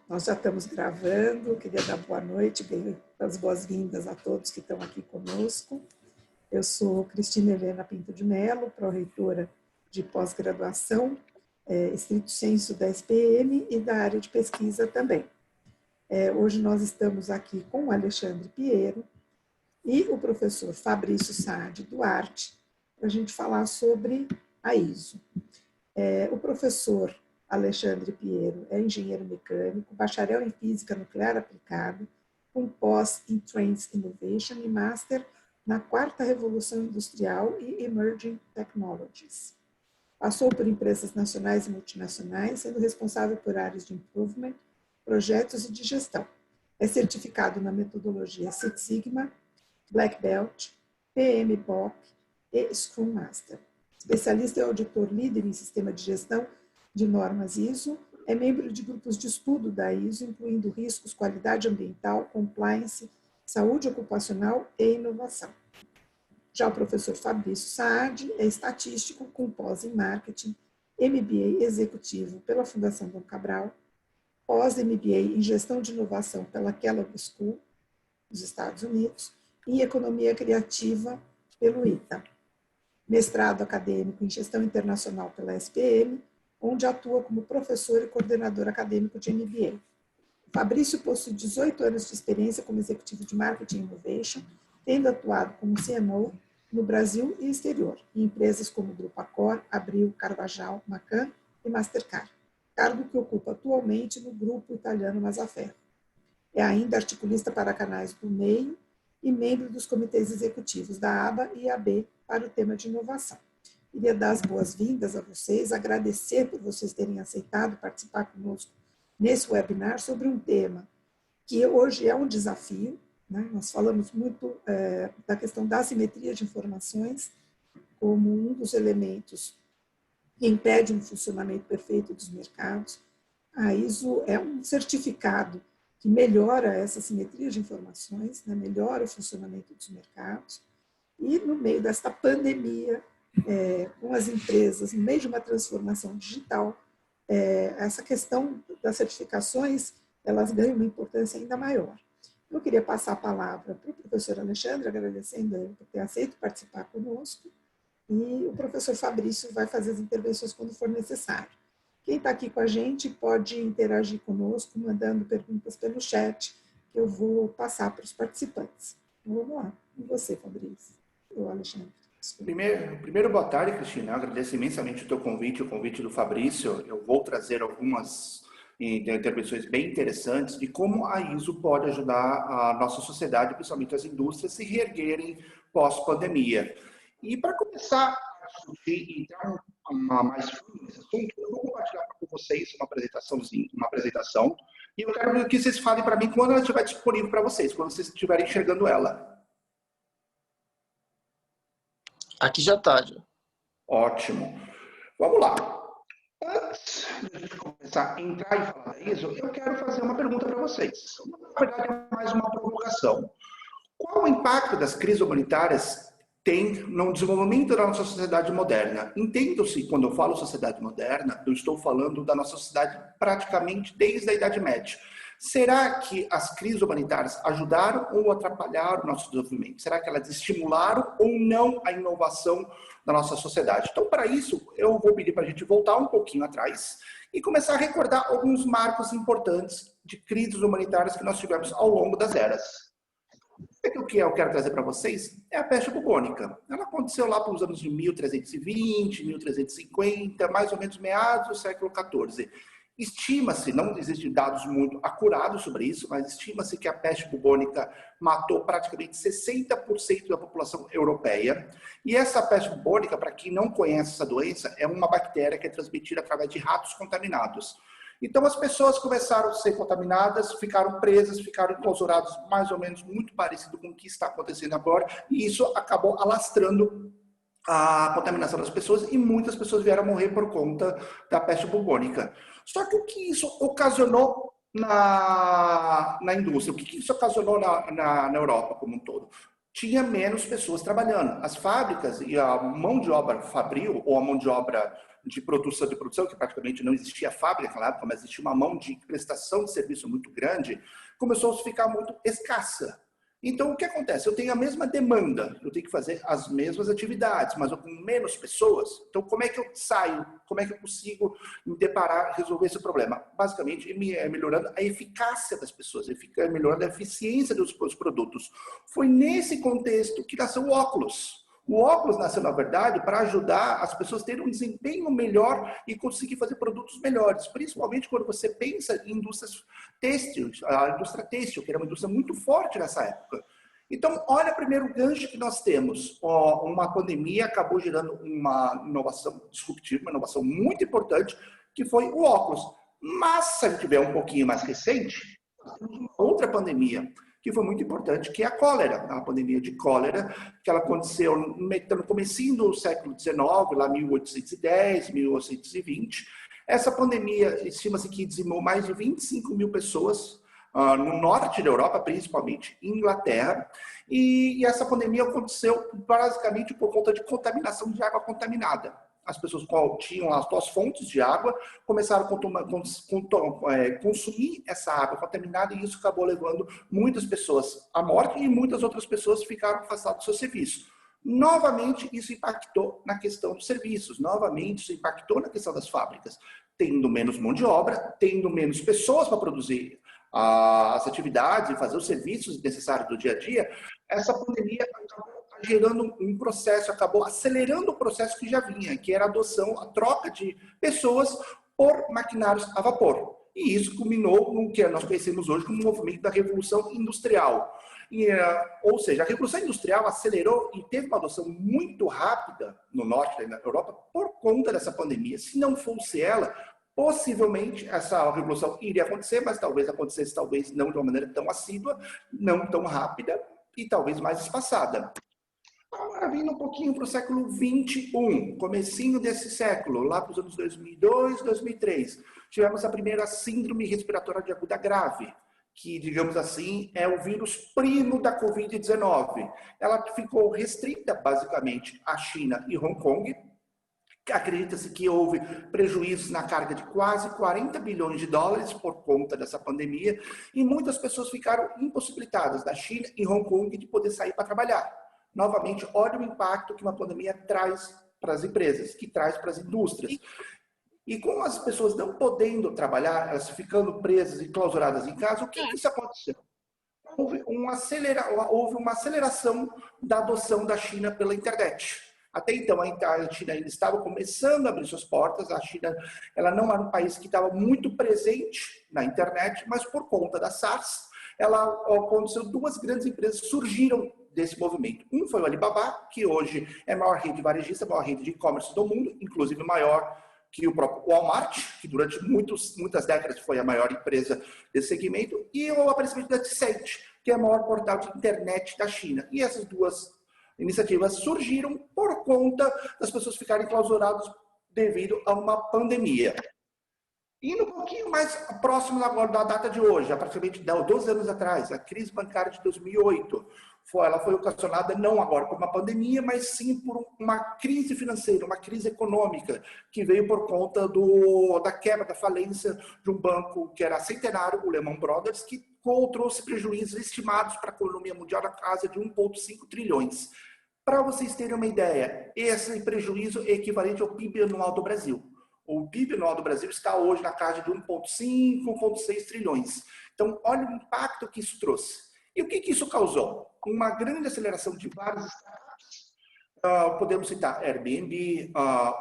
Nós já estamos gravando, queria dar boa noite, as boas-vindas a todos que estão aqui conosco. Eu sou Cristina Helena Pinto de Mello, pró-reitora de pós-graduação, estrito sensu da SPM e da área de pesquisa também. Hoje nós estamos aqui com o Alexandre Piero e o professor Fabrício Saad Duarte, para a gente falar sobre a ISO. O professor Alexandre Piero é engenheiro mecânico, bacharel em física nuclear aplicada, com pós em Trends Innovation e master na quarta revolução industrial e Emerging Technologies. Passou por empresas nacionais e multinacionais, sendo responsável por áreas de improvement, projetos e de gestão. É certificado na metodologia Six Sigma, Black Belt, PMBOK e Scrum Master. Especialista e auditor líder em sistema de gestão de normas ISO, é membro de grupos de estudo da ISO, incluindo riscos, qualidade ambiental, compliance, saúde ocupacional e inovação. Já o professor Fabrício Saad é estatístico com pós em marketing, MBA executivo pela Fundação Dom Cabral, pós-MBA em gestão de inovação pela Kellogg School, dos Estados Unidos, e economia criativa pelo ITA. Mestrado acadêmico em gestão internacional pela SPM, onde atua como professor e coordenador acadêmico de MBA. Fabrício possui 18 anos de experiência como executivo de Marketing Innovation, tendo atuado como CMO no Brasil e exterior, em empresas como Grupo Accor, Abril, Carvajal, Macan e Mastercard, cargo que ocupa atualmente no grupo italiano Mazzaferro. É ainda articulista para canais do MEI e membro dos comitês executivos da ABA e AB para o tema de inovação. Queria dar as boas-vindas a vocês, agradecer por vocês terem aceitado participar conosco nesse webinar sobre um tema que hoje é um desafio, né? Nós falamos muito da questão da assimetria de informações como um dos elementos que impede um funcionamento perfeito dos mercados. A ISO é um certificado que melhora essa simetria de informações, né? Melhora o funcionamento dos mercados. E no meio desta pandemia, com as empresas, no meio de uma transformação digital, essa questão das certificações, elas ganham uma importância ainda maior. Eu queria passar a palavra para o professor Alexandre, agradecendo ele por ter aceito participar conosco, e o professor Fabrício vai fazer as intervenções quando for necessário. Quem está aqui com a gente pode interagir conosco, mandando perguntas pelo chat, que eu vou passar para os participantes. Então, vamos lá. E você, Fabrício? Eu, Alexandre. Primeiro, boa tarde, Cristina. Eu agradeço imensamente o teu convite, o convite do Fabrício. Eu vou trazer algumas intervenções bem interessantes de como a ISO pode ajudar a nossa sociedade, principalmente as indústrias, a se reerguerem pós-pandemia. E para começar a discutir e entrar mais fundo nesse assunto, eu vou compartilhar com vocês uma apresentação, e eu quero que vocês falem para mim quando ela estiver disponível para vocês, quando vocês estiverem enxergando ela. Aqui já está, já. Ótimo. Vamos lá. Antes de começar a entrar e falar da ISO, eu quero fazer uma pergunta para vocês. Na verdade, é mais uma provocação. Qual o impacto das crises humanitárias tem no desenvolvimento da nossa sociedade moderna? Entendo-se, quando eu falo sociedade moderna, eu estou falando da nossa sociedade praticamente desde a Idade Média. Será que as crises humanitárias ajudaram ou atrapalharam o nosso desenvolvimento? Será que elas estimularam ou não a inovação da nossa sociedade? Então, para isso, eu vou pedir para a gente voltar um pouquinho atrás e começar a recordar alguns marcos importantes de crises humanitárias que nós tivemos ao longo das eras. O que eu quero trazer para vocês é a peste bubônica. Ela aconteceu lá para os anos de 1320, 1350, mais ou menos meados do século XIV. Estima-se, não existem dados muito acurados sobre isso, mas estima-se que a peste bubônica matou praticamente 60% da população europeia. E essa peste bubônica, para quem não conhece essa doença, é uma bactéria que é transmitida através de ratos contaminados. Então as pessoas começaram a ser contaminadas, ficaram presas, ficaram enclausuradas, mais ou menos muito parecido com o que está acontecendo agora, e isso acabou alastrando a contaminação das pessoas e muitas pessoas vieram a morrer por conta da peste bubônica. Só que o que isso ocasionou na indústria? O que isso ocasionou na Europa como um todo? Tinha menos pessoas trabalhando. As fábricas e a mão de obra fabril, ou a mão de obra de produção, que praticamente não existia fábrica naquela época, mas existia uma mão de prestação de serviço muito grande, começou a ficar muito escassa. Então, o que acontece? Eu tenho a mesma demanda, eu tenho que fazer as mesmas atividades, mas eu com menos pessoas. Então, como é que eu saio? Como é que eu consigo me deparar, resolver esse problema? Basicamente, melhorando a eficácia das pessoas, melhorando a eficiência dos produtos. Foi nesse contexto que nasceu o óculos. O óculos nasceu, na verdade, para ajudar as pessoas a terem um desempenho melhor e conseguir fazer produtos melhores, principalmente quando você pensa em indústrias têxteis, a indústria têxtil, que era uma indústria muito forte nessa época. Então, olha primeiro o gancho que nós temos. Uma pandemia acabou gerando uma inovação disruptiva, uma inovação muito importante, que foi o óculos. Mas, se a gente tiver um pouquinho mais recente, nós temos uma outra pandemia, que foi muito importante, que é a cólera, a pandemia de cólera, que ela aconteceu no comecinho do século XIX, lá 1810, 1820. Essa pandemia, estima-se que dizimou mais de 25 mil pessoas no norte da Europa, principalmente em Inglaterra, e essa pandemia aconteceu basicamente por conta de contaminação de água contaminada. As pessoas que tinham as suas fontes de água começaram a consumir essa água contaminada e isso acabou levando muitas pessoas à morte e muitas outras pessoas ficaram afastadas do seu serviço. Novamente, isso impactou na questão dos serviços, novamente, isso impactou na questão das fábricas, tendo menos mão de obra, tendo menos pessoas para produzir as atividades e fazer os serviços necessários do dia a dia. Essa pandemia acabou gerando um processo, acabou acelerando o processo que já vinha, que era a adoção, a troca de pessoas por maquinários a vapor. E isso culminou no que nós conhecemos hoje como o movimento da Revolução Industrial. Ou seja, a Revolução Industrial acelerou e teve uma adoção muito rápida no norte da Europa por conta dessa pandemia. Se não fosse ela, possivelmente essa revolução iria acontecer, mas talvez acontecesse, talvez não de uma maneira tão assídua, não tão rápida e talvez mais espaçada. Agora, vindo um pouquinho para o século XXI, comecinho desse século, lá para os anos 2002, 2003, tivemos a primeira síndrome respiratória de aguda grave, que, digamos assim, é o vírus primo da Covid-19. Ela ficou restrita, basicamente, à China e Hong Kong. Acredita-se que houve prejuízos na carga de quase 40 bilhões de dólares por conta dessa pandemia, e muitas pessoas ficaram impossibilitadas da China e Hong Kong de poder sair para trabalhar. Novamente, olha o impacto que uma pandemia traz para as empresas, que traz para as indústrias. E com as pessoas não podendo trabalhar, elas ficando presas e clausuradas em casa, o que isso aconteceu? Houve uma aceleração da adoção da China pela internet. Até então, a China ainda estava começando a abrir suas portas. A China ela não era um país que estava muito presente na internet, mas por conta da SARS, aconteceu, duas grandes empresas surgiram desse movimento. Um foi o Alibaba, que hoje é a maior rede varejista, a maior rede de e-commerce do mundo, inclusive maior que o próprio Walmart, que durante muitas décadas foi a maior empresa desse segmento, e o aparecimento da Tencent, que é o maior portal de internet da China. E essas duas iniciativas surgiram por conta das pessoas ficarem clausuradas devido a uma pandemia. Indo um pouquinho mais próximo agora da data de hoje, praticamente 12 anos atrás, a crise bancária de 2008, ela foi ocasionada não agora por uma pandemia, mas sim por uma crise financeira, uma crise econômica, que veio por conta da quebra, da falência de um banco que era centenário, o Lehman Brothers, que trouxe prejuízos estimados para a economia mundial na casa de 1,5 trilhões. Para vocês terem uma ideia, esse prejuízo é equivalente ao PIB anual do Brasil. O PIB anual do Brasil está hoje na casa de 1,5, 1,6 trilhões. Então, olha o impacto que isso trouxe. E o que isso causou? Uma grande aceleração de várias startups. Podemos citar Airbnb,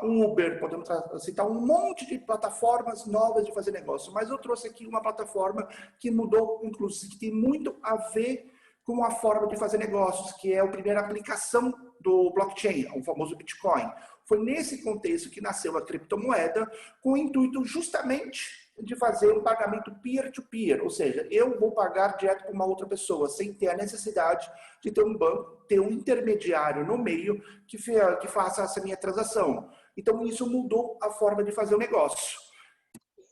Uber, podemos citar um monte de plataformas novas de fazer negócio. Mas eu trouxe aqui uma plataforma que mudou, inclusive, que tem muito a ver com a forma de fazer negócios, que é a primeira aplicação do blockchain, o famoso Bitcoin. Foi nesse contexto que nasceu a criptomoeda, com o intuito justamente de fazer um pagamento peer-to-peer, ou seja, eu vou pagar direto para uma outra pessoa, sem ter a necessidade de ter um banco, ter um intermediário no meio que faça essa minha transação. Então, isso mudou a forma de fazer o negócio.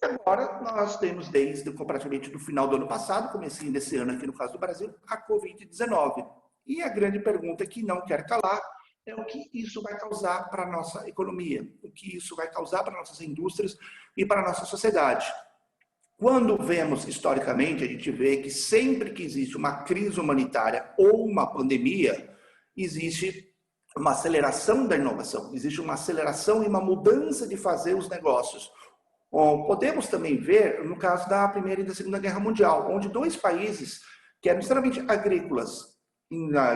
E agora, nós temos desde praticamente do final do ano passado, comecinho desse ano aqui no caso do Brasil, a Covid-19. E a grande pergunta que não quer calar é o que isso vai causar para a nossa economia, o que isso vai causar para nossas indústrias e para a nossa sociedade. Quando vemos historicamente, a gente vê que sempre que existe uma crise humanitária ou uma pandemia, existe uma aceleração da inovação, existe uma aceleração e uma mudança de fazer os negócios. Podemos também ver no caso da Primeira e da Segunda Guerra Mundial, onde dois países que eram extremamente agrícolas,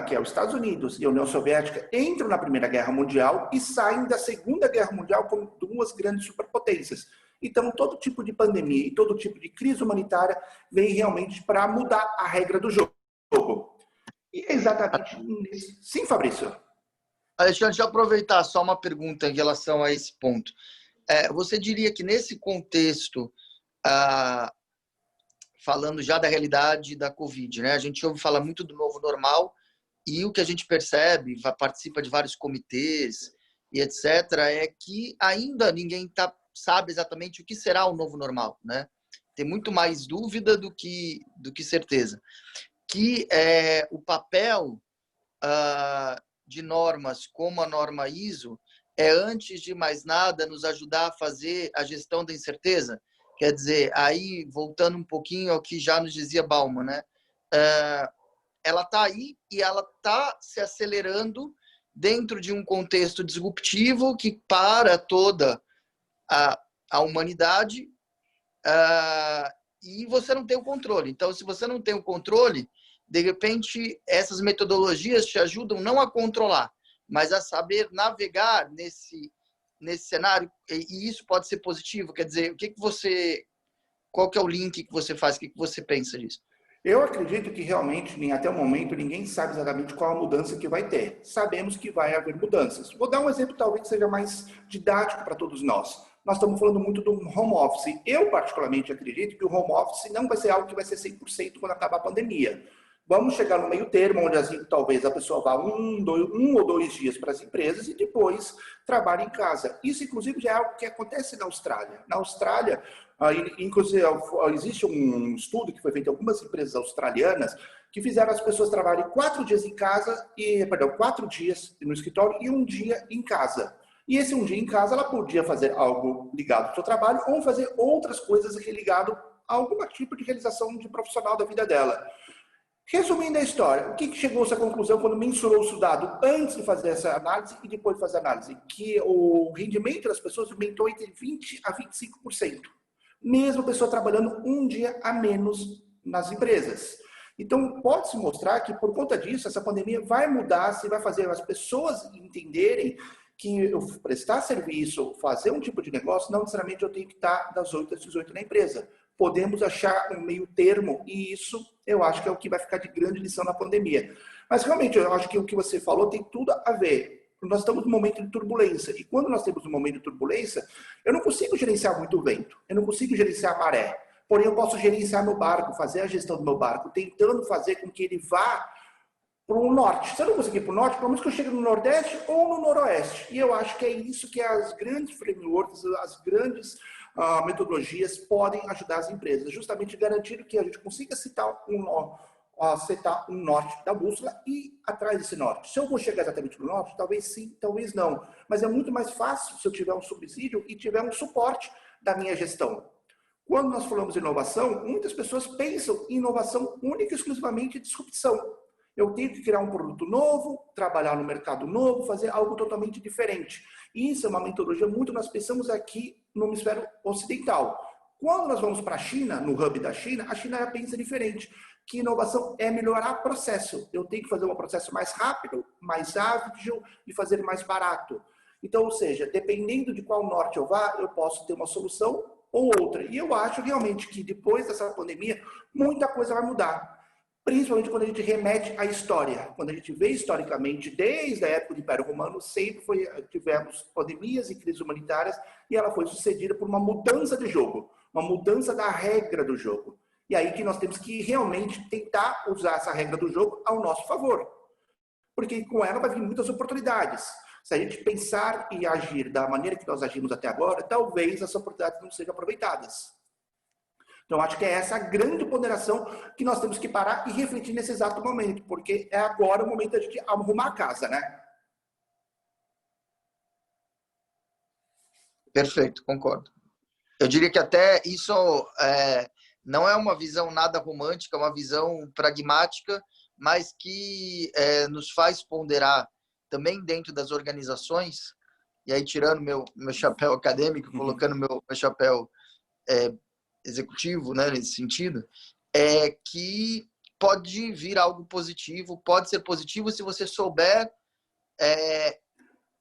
que é os Estados Unidos e a União Soviética, entram na Primeira Guerra Mundial e saem da Segunda Guerra Mundial como duas grandes superpotências. Então, todo tipo de pandemia e todo tipo de crise humanitária vem realmente para mudar a regra do jogo. E é exatamente nisso. Sim, Fabrício. Alexandre, deixa eu aproveitar só uma pergunta em relação a esse ponto. Você diria que nesse contexto, falando já da realidade da Covid, né? A gente ouve falar muito do novo normal e o que a gente percebe, participa de vários comitês e etc., é que ainda ninguém sabe exatamente o que será o novo normal, né? Tem muito mais dúvida do que certeza. Que o papel de normas como a norma ISO antes de mais nada, nos ajudar a fazer a gestão da incerteza. Quer dizer, aí, voltando um pouquinho ao que já nos dizia Bauman, né? Ela está aí e ela está se acelerando dentro de um contexto disruptivo que para toda a humanidade e você não tem o controle. Então, se você não tem o controle, de repente, essas metodologias te ajudam não a controlar, mas a saber navegar nesse cenário, e isso pode ser positivo. Quer dizer, qual que é o link que você faz? O que você pensa disso? Eu acredito que realmente, até o momento, ninguém sabe exatamente qual a mudança que vai ter. Sabemos que vai haver mudanças. Vou dar um exemplo, talvez que seja mais didático para todos nós. Nós estamos falando muito do home office. Eu, particularmente, acredito que o home office não vai ser algo que vai ser 100% quando acabar a pandemia. Vamos chegar no meio termo, onde assim, talvez a pessoa vá um ou dois dias para as empresas e depois trabalhe em casa. Isso, inclusive, já é algo que acontece na Austrália. Na Austrália, inclusive, existe um estudo que foi feito em algumas empresas australianas que fizeram as pessoas trabalharem 4 dias em casa, 4 dias no escritório e 1 dia em casa. E esse 1 dia em casa, ela podia fazer algo ligado ao seu trabalho ou fazer outras coisas ligado a algum tipo de realização de profissional da vida dela. Resumindo a história, o que chegou a essa conclusão quando mensurou o dado antes de fazer essa análise e depois de fazer a análise? Que o rendimento das pessoas aumentou entre 20% a 25%. Mesmo a pessoa trabalhando 1 dia a menos nas empresas. Então, pode-se mostrar que, por conta disso, essa pandemia vai mudar, se vai fazer as pessoas entenderem que eu prestar serviço, fazer um tipo de negócio, não necessariamente eu tenho que estar das 8 às 18 na empresa. Podemos achar um meio termo e isso eu acho que é o que vai ficar de grande lição na pandemia. Mas realmente eu acho que o que você falou tem tudo a ver. Nós estamos num momento de turbulência e quando nós temos um momento de turbulência, eu não consigo gerenciar muito o vento, eu não consigo gerenciar a maré, porém eu posso gerenciar meu barco, fazer a gestão do meu barco, tentando fazer com que ele vá para o norte. Se eu não conseguir para o norte, pelo menos que eu chegue no nordeste ou no noroeste. E eu acho que é isso que as grandes frameworks, as grandes metodologias podem ajudar as empresas, justamente garantir que a gente consiga setar um norte da bússola e atrás desse norte. Se eu vou chegar exatamente no norte, talvez sim, talvez não. Mas é muito mais fácil se eu tiver um subsídio e tiver um suporte da minha gestão. Quando nós falamos de inovação, muitas pessoas pensam em inovação única e exclusivamente de disrupção. Eu tenho que criar um produto novo, trabalhar no mercado novo, fazer algo totalmente diferente. Isso é uma metodologia muito nós pensamos aqui no hemisfério ocidental. Quando nós vamos para a China, no hub da China, a China já pensa diferente. Que inovação é melhorar o processo. Eu tenho que fazer um processo mais rápido, mais ágil e fazer mais barato. Então, ou seja, dependendo de qual norte eu vá, eu posso ter uma solução ou outra. E eu acho realmente que depois dessa pandemia, muita coisa vai mudar. Principalmente quando a gente remete à história. Quando a gente vê historicamente, desde a época do Império Romano, sempre tivemos pandemias e crises humanitárias e ela foi sucedida por uma mudança de jogo, uma mudança da regra do jogo. E aí que nós temos que realmente tentar usar essa regra do jogo ao nosso favor. Porque com ela vai vir muitas oportunidades. Se a gente pensar e agir da maneira que nós agimos até agora, talvez essas oportunidades não sejam aproveitadas. Então, acho que é essa a grande ponderação que nós temos que parar e refletir nesse exato momento, porque é agora o momento da gente arrumar a casa, né? Perfeito, concordo. Eu diria que até isso não é uma visão nada romântica, é uma visão pragmática, mas que nos faz ponderar também dentro das organizações, e aí tirando meu chapéu acadêmico, colocando meu chapéu executivo, né, nesse sentido, que pode vir algo positivo, pode ser positivo se você souber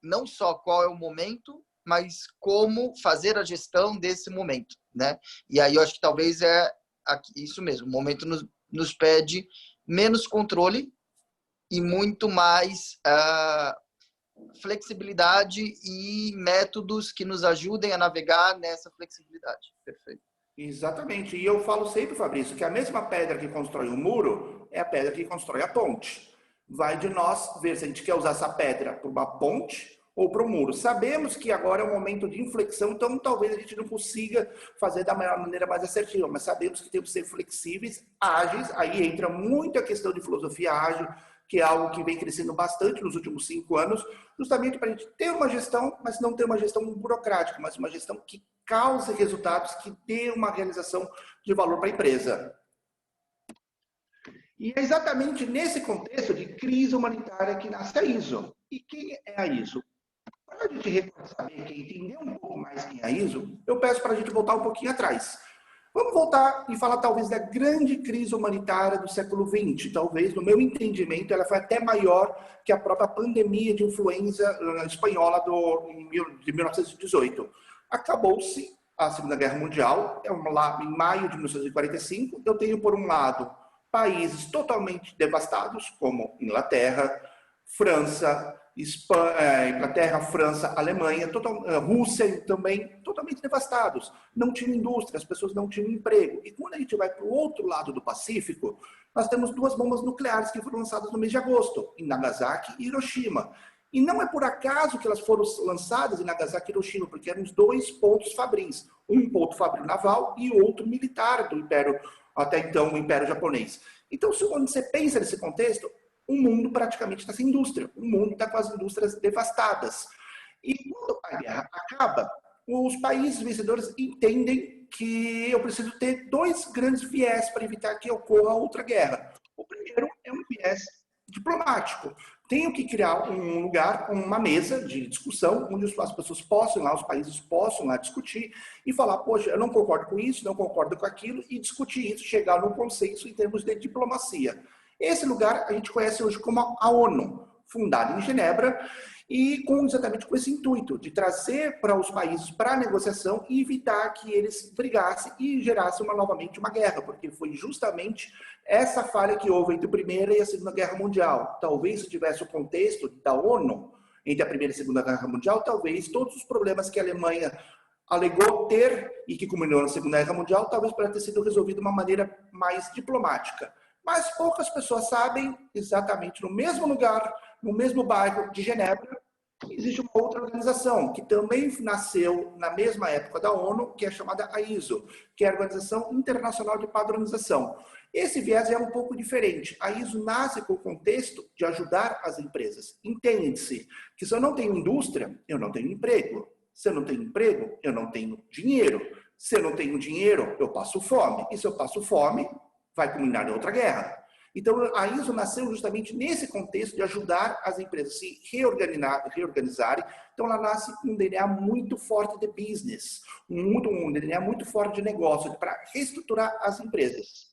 não só qual é o momento, mas como fazer a gestão desse momento, né? E aí eu acho que talvez isso mesmo, o momento nos pede menos controle e muito mais flexibilidade e métodos que nos ajudem a navegar nessa flexibilidade. Perfeito. Exatamente. E eu falo sempre, Fabrício, que a mesma pedra que constrói o muro é a pedra que constrói a ponte. Vai de nós ver se a gente quer usar essa pedra para uma ponte ou para o muro. Sabemos que agora é um momento de inflexão, então talvez a gente não consiga fazer da maneira mais assertiva, mas sabemos que temos que ser flexíveis, ágeis. Aí entra muito a questão de filosofia ágil, que é algo que vem crescendo bastante nos últimos 5 anos, justamente para a gente ter uma gestão, mas não ter uma gestão burocrática, mas uma gestão que cause resultados, que dê uma realização de valor para a empresa. E é exatamente nesse contexto de crise humanitária que nasce a ISO. E quem é a ISO? Para a gente saber, entender um pouco mais quem é a ISO, eu peço para a gente voltar um pouquinho atrás. Vamos voltar e falar talvez da grande crise humanitária do século XX. Talvez, no meu entendimento, ela foi até maior que a própria pandemia de influenza espanhola de 1918. Acabou-se a Segunda Guerra Mundial, lá em maio de 1945. Eu tenho, por um lado, países totalmente devastados, como Inglaterra, França, França, Alemanha, Rússia também, totalmente devastados. Não tinham indústria, as pessoas não tinham emprego. E quando a gente vai para o outro lado do Pacífico, nós temos 2 bombas nucleares que foram lançadas no mês de agosto, em Nagasaki e Hiroshima. E não é por acaso que elas foram lançadas em Nagasaki e Hiroshima, porque eram os 2 pontos fabris. Um ponto fabril naval e outro militar do Império, até então o Império Japonês. Então, quando você pensa nesse contexto, o mundo praticamente está sem indústria. O mundo está com as indústrias devastadas. E quando a guerra acaba, os países vencedores entendem que eu preciso ter 2 grandes viés para evitar que ocorra outra guerra. O primeiro é um viés diplomático. Tenho que criar um lugar, uma mesa de discussão, onde as pessoas possam lá, os países possam lá discutir e falar, poxa, eu não concordo com isso, não concordo com aquilo, e discutir isso, chegar num consenso em termos de diplomacia. Esse lugar a gente conhece hoje como a ONU, fundada em Genebra, e exatamente com esse intuito de trazer para os países para a negociação e evitar que eles brigassem e gerassem novamente uma guerra, porque foi justamente essa falha que houve entre a Primeira e a Segunda Guerra Mundial. Talvez se tivesse o contexto da ONU entre a Primeira e a Segunda Guerra Mundial, talvez todos os problemas que a Alemanha alegou ter e que culminou na Segunda Guerra Mundial, talvez pudesse ter sido resolvido de uma maneira mais diplomática. Mas poucas pessoas sabem, exatamente no mesmo lugar, no mesmo bairro de Genebra, existe uma outra organização que também nasceu na mesma época da ONU, que é chamada a ISO, que é a Organização Internacional de Padronização. Esse viés é um pouco diferente. A ISO nasce com o contexto de ajudar as empresas. Entende-se que se eu não tenho indústria, eu não tenho emprego. Se eu não tenho emprego, eu não tenho dinheiro. Se eu não tenho dinheiro, eu passo fome. E se eu passo fome, vai culminar em outra guerra. Então, a ISO nasceu justamente nesse contexto de ajudar as empresas a se reorganizarem. Então, ela nasce com um DNA muito forte de business, um DNA muito forte de negócio, para reestruturar as empresas.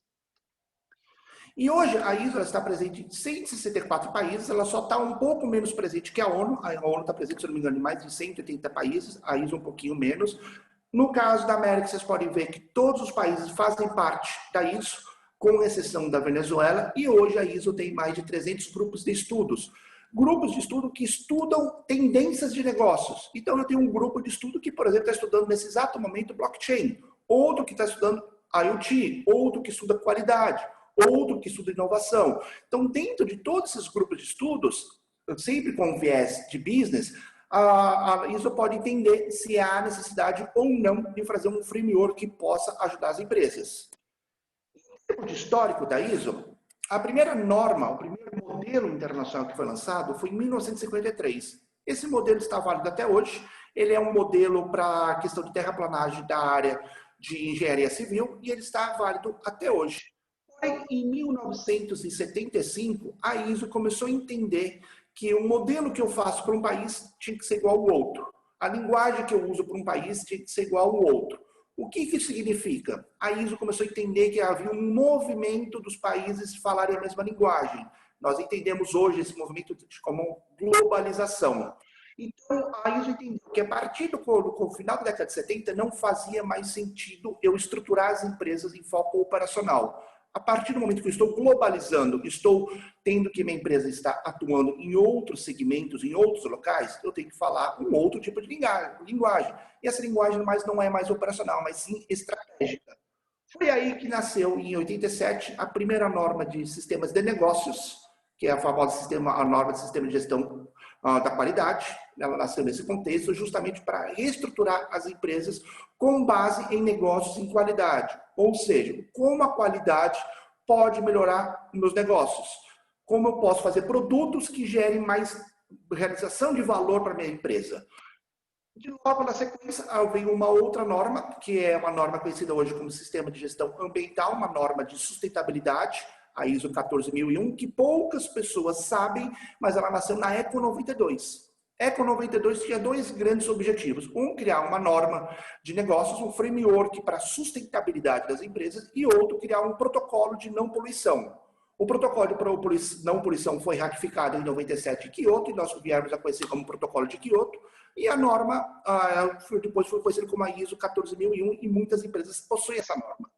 E hoje, a ISO está presente em 164 países, ela só está um pouco menos presente que a ONU. A ONU está presente, se não me engano, em mais de 180 países, a ISO um pouquinho menos. No caso da América, vocês podem ver que todos os países fazem parte da ISO, com exceção da Venezuela, e hoje a ISO tem mais de 300 grupos de estudos. Grupos de estudo que estudam tendências de negócios. Então, eu tenho um grupo de estudo que, por exemplo, está estudando nesse exato momento blockchain, outro que está estudando IoT, outro que estuda qualidade, outro que estuda inovação. Então, dentro de todos esses grupos de estudos, sempre com viés de business, a ISO pode entender se há necessidade ou não de fazer um framework que possa ajudar as empresas. De histórico da ISO, a primeira norma, o primeiro modelo internacional que foi lançado foi em 1953. Esse modelo está válido até hoje. Ele é um modelo para a questão de terraplanagem da área de engenharia civil e ele está válido até hoje. Porém, em 1975, a ISO começou a entender que o modelo que eu faço para um país tinha que ser igual ao outro. A linguagem que eu uso para um país tinha que ser igual ao outro. O que isso significa? A ISO começou a entender que havia um movimento dos países falarem a mesma linguagem. Nós entendemos hoje esse movimento como globalização. Então, a ISO entendeu que a partir do final da década de 70 não fazia mais sentido eu estruturar as empresas em foco operacional. A partir do momento que eu estou globalizando, estou tendo que minha empresa está atuando em outros segmentos, em outros locais, eu tenho que falar um outro tipo de linguagem. E essa linguagem não é mais operacional, mas sim estratégica. Foi aí que nasceu, em 87, a primeira norma de sistemas de negócios, que é a famosa norma de sistema de gestão da qualidade. Ela nasceu nesse contexto justamente para reestruturar as empresas com base em negócios em qualidade. Ou seja, como a qualidade pode melhorar meus negócios. Como eu posso fazer produtos que gerem mais realização de valor para a minha empresa. De logo na sequência, veio uma outra norma, que é uma norma conhecida hoje como Sistema de Gestão Ambiental, uma norma de sustentabilidade, a ISO 14001, que poucas pessoas sabem, mas ela nasceu na ECO 92. ECO 92 tinha dois grandes objetivos. Um, criar uma norma de negócios, um framework para a sustentabilidade das empresas, e outro, criar um protocolo de não poluição. O protocolo de não poluição foi ratificado em 97 em Kyoto, e nós viemos a conhecer como protocolo de Kyoto, e a norma depois foi conhecida como a ISO 14001, e muitas empresas possuem essa norma.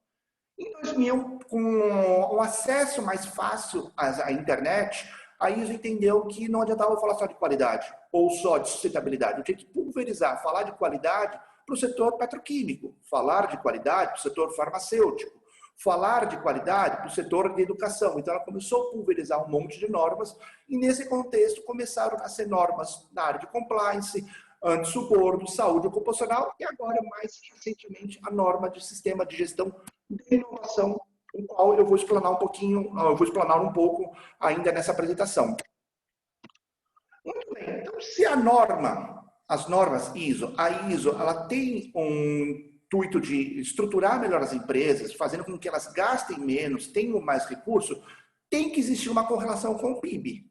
Em 2000, com um acesso mais fácil à internet, a ISO entendeu que não adiantava falar só de qualidade ou só de sustentabilidade. Eu tinha que pulverizar, falar de qualidade para o setor petroquímico, falar de qualidade para o setor farmacêutico, falar de qualidade para o setor de educação. Então, ela começou a pulverizar um monte de normas e, nesse contexto, começaram a ser normas na área de compliance, antissuborno, saúde ocupacional e agora, mais recentemente, a norma de sistema de gestão de inovação, o qual eu vou explanar um pouco ainda nessa apresentação. Muito bem, então se as normas ISO, a ISO, ela tem um intuito de estruturar melhor as empresas, fazendo com que elas gastem menos, tenham mais recursos, tem que existir uma correlação com o PIB.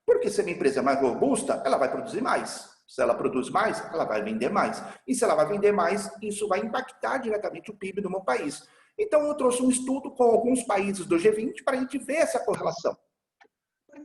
Porque se a minha empresa é mais robusta, ela vai produzir mais. Se ela produz mais, ela vai vender mais. E se ela vai vender mais, isso vai impactar diretamente o PIB do meu país. Então, eu trouxe um estudo com alguns países do G20 para a gente ver essa correlação.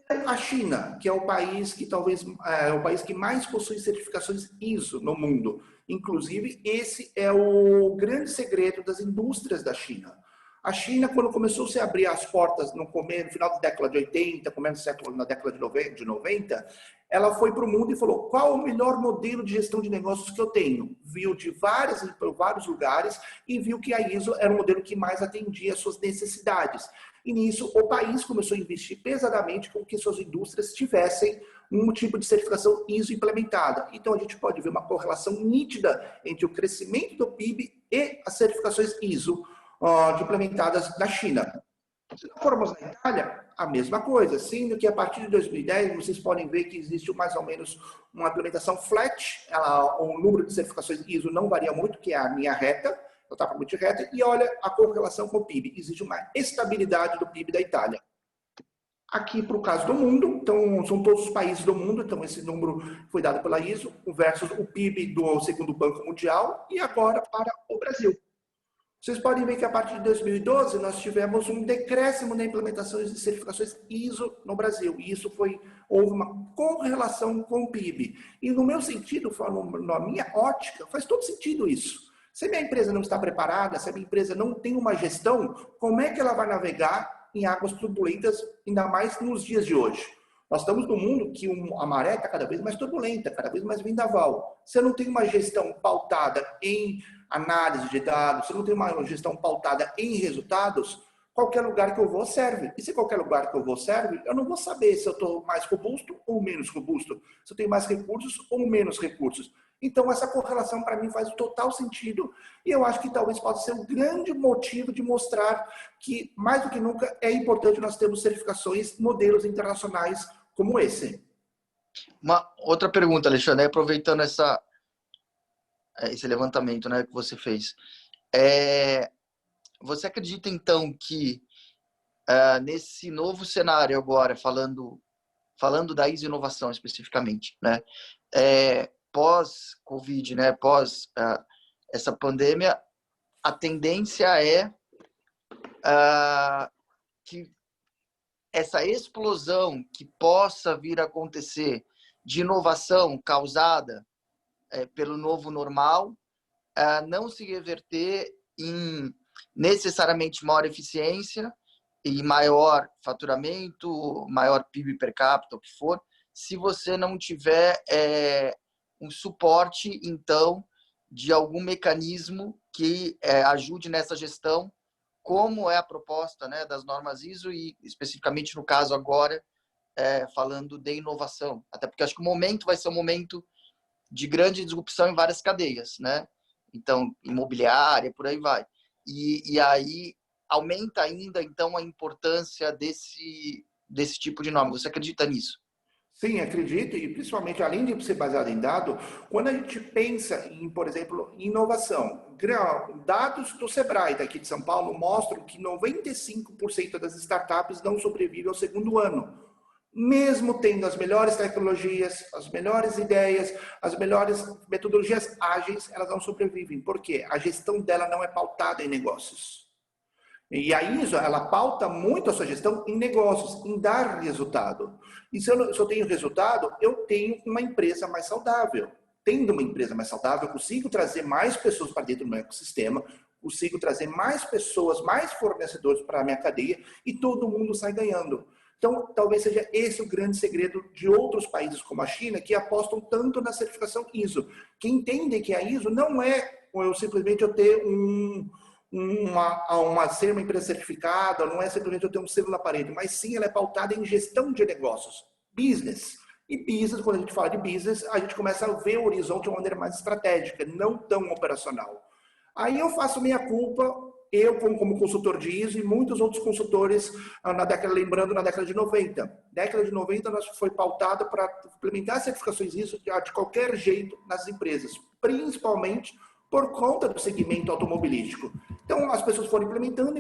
A China, que é o país que talvez é o país que mais possui certificações ISO no mundo. Inclusive, esse é o grande segredo das indústrias da China. A China, quando começou a se abrir as portas no final da década de 80, começo do século, na década de 90, ela foi para o mundo e falou, qual o melhor modelo de gestão de negócios que eu tenho? Viu de vários lugares e viu que a ISO era o modelo que mais atendia às suas necessidades. E nisso, o país começou a investir pesadamente com que suas indústrias tivessem um tipo de certificação ISO implementada. Então, a gente pode ver uma correlação nítida entre o crescimento do PIB e as certificações ISO implementadas na China. Se não formos na Itália, a mesma coisa, sendo que a partir de 2010 vocês podem ver que existe mais ou menos uma implementação flat, o número de certificações ISO não varia muito, que é a minha reta, eu estava muito reta, e olha a correlação com o PIB, existe uma estabilidade do PIB da Itália. Aqui para o caso do mundo, então são todos os países do mundo, então esse número foi dado pela ISO, versus o PIB do segundo Banco Mundial, e agora para o Brasil. Vocês podem ver que a partir de 2012 nós tivemos um decréscimo na implementação de certificações ISO no Brasil. E isso houve uma correlação com o PIB. E no meu sentido, na minha ótica, faz todo sentido isso. Se a minha empresa não está preparada, se a minha empresa não tem uma gestão, como é que ela vai navegar em águas turbulentas, ainda mais nos dias de hoje? Nós estamos num mundo que a maré está cada vez mais turbulenta, cada vez mais vendaval. Se eu não tenho uma gestão pautada em análise de dados, se eu não tenho uma gestão pautada em resultados, qualquer lugar que eu vou serve. E se qualquer lugar que eu vou serve, eu não vou saber se eu estou mais robusto ou menos robusto, se eu tenho mais recursos ou menos recursos. Então, essa correlação, para mim, faz total sentido e eu acho que talvez possa ser um grande motivo de mostrar que, mais do que nunca, é importante nós termos certificações, modelos internacionais como esse. Uma outra pergunta, Alexandre, aproveitando esse levantamento, né, que você fez. Você acredita, então, que nesse novo cenário agora, falando da Inovação especificamente, né, pós-Covid, né, pós essa pandemia, a tendência é que essa explosão que possa vir a acontecer de inovação causada pelo novo normal não se reverter em necessariamente maior eficiência e maior faturamento, maior PIB per capita, o que for, se você não tiver um suporte, então, de algum mecanismo que ajude nessa gestão, como é a proposta, né, das normas ISO e, especificamente no caso agora, falando de inovação. Até porque acho que o momento vai ser um momento de grande disrupção em várias cadeias, né? Então, imobiliária, por aí vai. E aí aumenta ainda, então, a importância desse tipo de norma. Você acredita nisso? Sim, acredito, e principalmente além de ser baseado em dado, quando a gente pensa em, por exemplo, inovação, dados do Sebrae daqui de São Paulo mostram que 95% das startups não sobrevivem ao segundo ano. Mesmo tendo as melhores tecnologias, as melhores ideias, as melhores metodologias ágeis, elas não sobrevivem. Por quê? A gestão dela não é pautada em negócios. E a ISO, ela pauta muito a sua gestão em negócios, em dar resultado. E se eu tenho resultado, eu tenho uma empresa mais saudável. Tendo uma empresa mais saudável, eu consigo trazer mais pessoas para dentro do meu ecossistema, consigo trazer mais pessoas, mais fornecedores para a minha cadeia e todo mundo sai ganhando. Então, talvez seja esse o grande segredo de outros países como a China, que apostam tanto na certificação ISO, que entendem que a ISO não é simplesmente eu ter ser uma empresa certificada, não é simplesmente eu ter um selo na parede, mas sim ela é pautada em gestão de negócios, business. E business, quando a gente fala de business, a gente começa a ver o horizonte de uma maneira mais estratégica, não tão operacional. Aí eu faço minha culpa, eu como consultor de ISO e muitos outros consultores, lembrando na década de 90. Década de 90 nós foi pautada para implementar certificações ISO de qualquer jeito nas empresas, principalmente por conta do segmento automobilístico. Então, as pessoas foram implementando,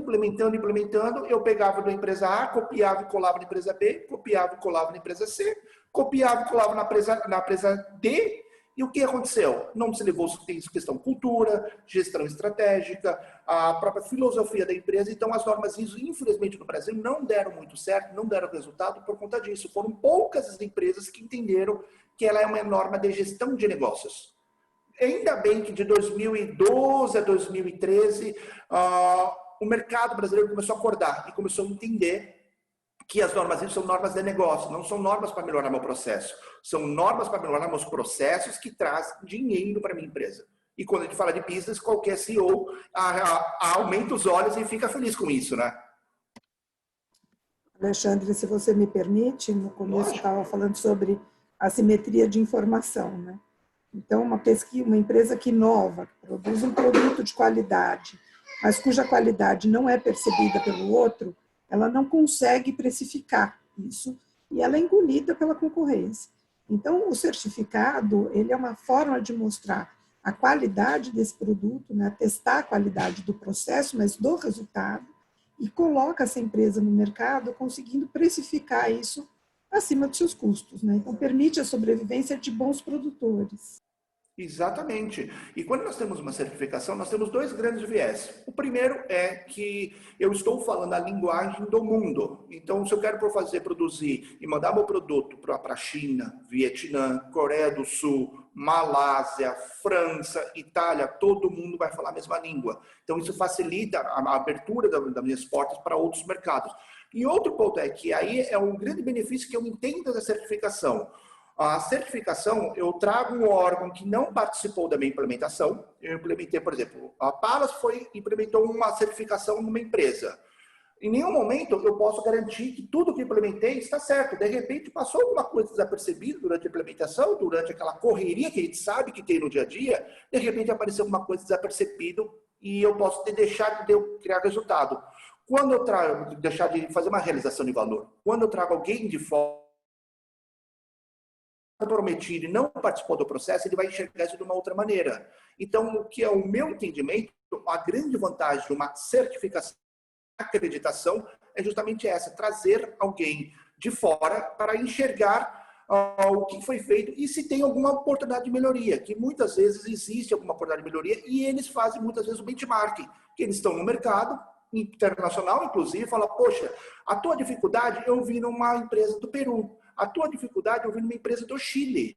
eu pegava da empresa A, copiava e colava na empresa B, copiava e colava na empresa C, copiava e colava na empresa D, e o que aconteceu? Não se levou em questão cultura, gestão estratégica, a própria filosofia da empresa. Então, as normas ISO, infelizmente, no Brasil, não deram muito certo, não deram resultado por conta disso. Foram poucas as empresas que entenderam que ela é uma norma de gestão de negócios. Ainda bem que de 2012 a 2013, o mercado brasileiro começou a acordar e começou a entender que as normas ISO são normas de negócio, não são normas para melhorar meu processo. São normas para melhorar meus processos que trazem dinheiro para a minha empresa. E quando a gente fala de business, qualquer CEO aumenta os olhos e fica feliz com isso, né? Alexandre, se você me permite, no começo eu estava falando sobre assimetria de informação, né? Então, uma empresa que inova, que produz um produto de qualidade, mas cuja qualidade não é percebida pelo outro, ela não consegue precificar isso e ela é engolida pela concorrência. Então, o certificado, ele é uma forma de mostrar a qualidade desse produto, né? Testar a qualidade do processo, mas do resultado, e coloca essa empresa no mercado conseguindo precificar isso acima dos seus custos, né? Então, permite a sobrevivência de bons produtores. Exatamente. E quando nós temos uma certificação, nós temos dois grandes viés. O primeiro é que eu estou falando a linguagem do mundo. Então, se eu quero produzir e mandar meu produto para a China, Vietnã, Coreia do Sul, Malásia, França, Itália, todo mundo vai falar a mesma língua. Então, isso facilita a abertura das minhas portas para outros mercados. E outro ponto é que aí é um grande benefício que eu entendo da certificação. A certificação, eu trago um órgão que não participou da minha implementação. Eu implementei, por exemplo, a Palas implementou uma certificação numa empresa. Em nenhum momento eu posso garantir que tudo que implementei está certo. De repente, passou alguma coisa desapercebida durante a implementação, durante aquela correria que a gente sabe que tem no dia a dia, de repente apareceu alguma coisa desapercebida e eu posso deixar de criar resultado. Quando eu deixar de fazer uma realização de valor, quando eu trago alguém de fora, comprometido e não participou do processo, ele vai enxergar isso de uma outra maneira. Então, o que é o meu entendimento, a grande vantagem de uma certificação, acreditação, é justamente essa, trazer alguém de fora para enxergar o que foi feito e se tem alguma oportunidade de melhoria, que muitas vezes existe alguma oportunidade de melhoria e eles fazem muitas vezes o benchmarking, que eles estão no mercado internacional, inclusive, fala, poxa, a tua dificuldade eu vi numa empresa do Peru, a tua dificuldade eu vi numa empresa do Chile.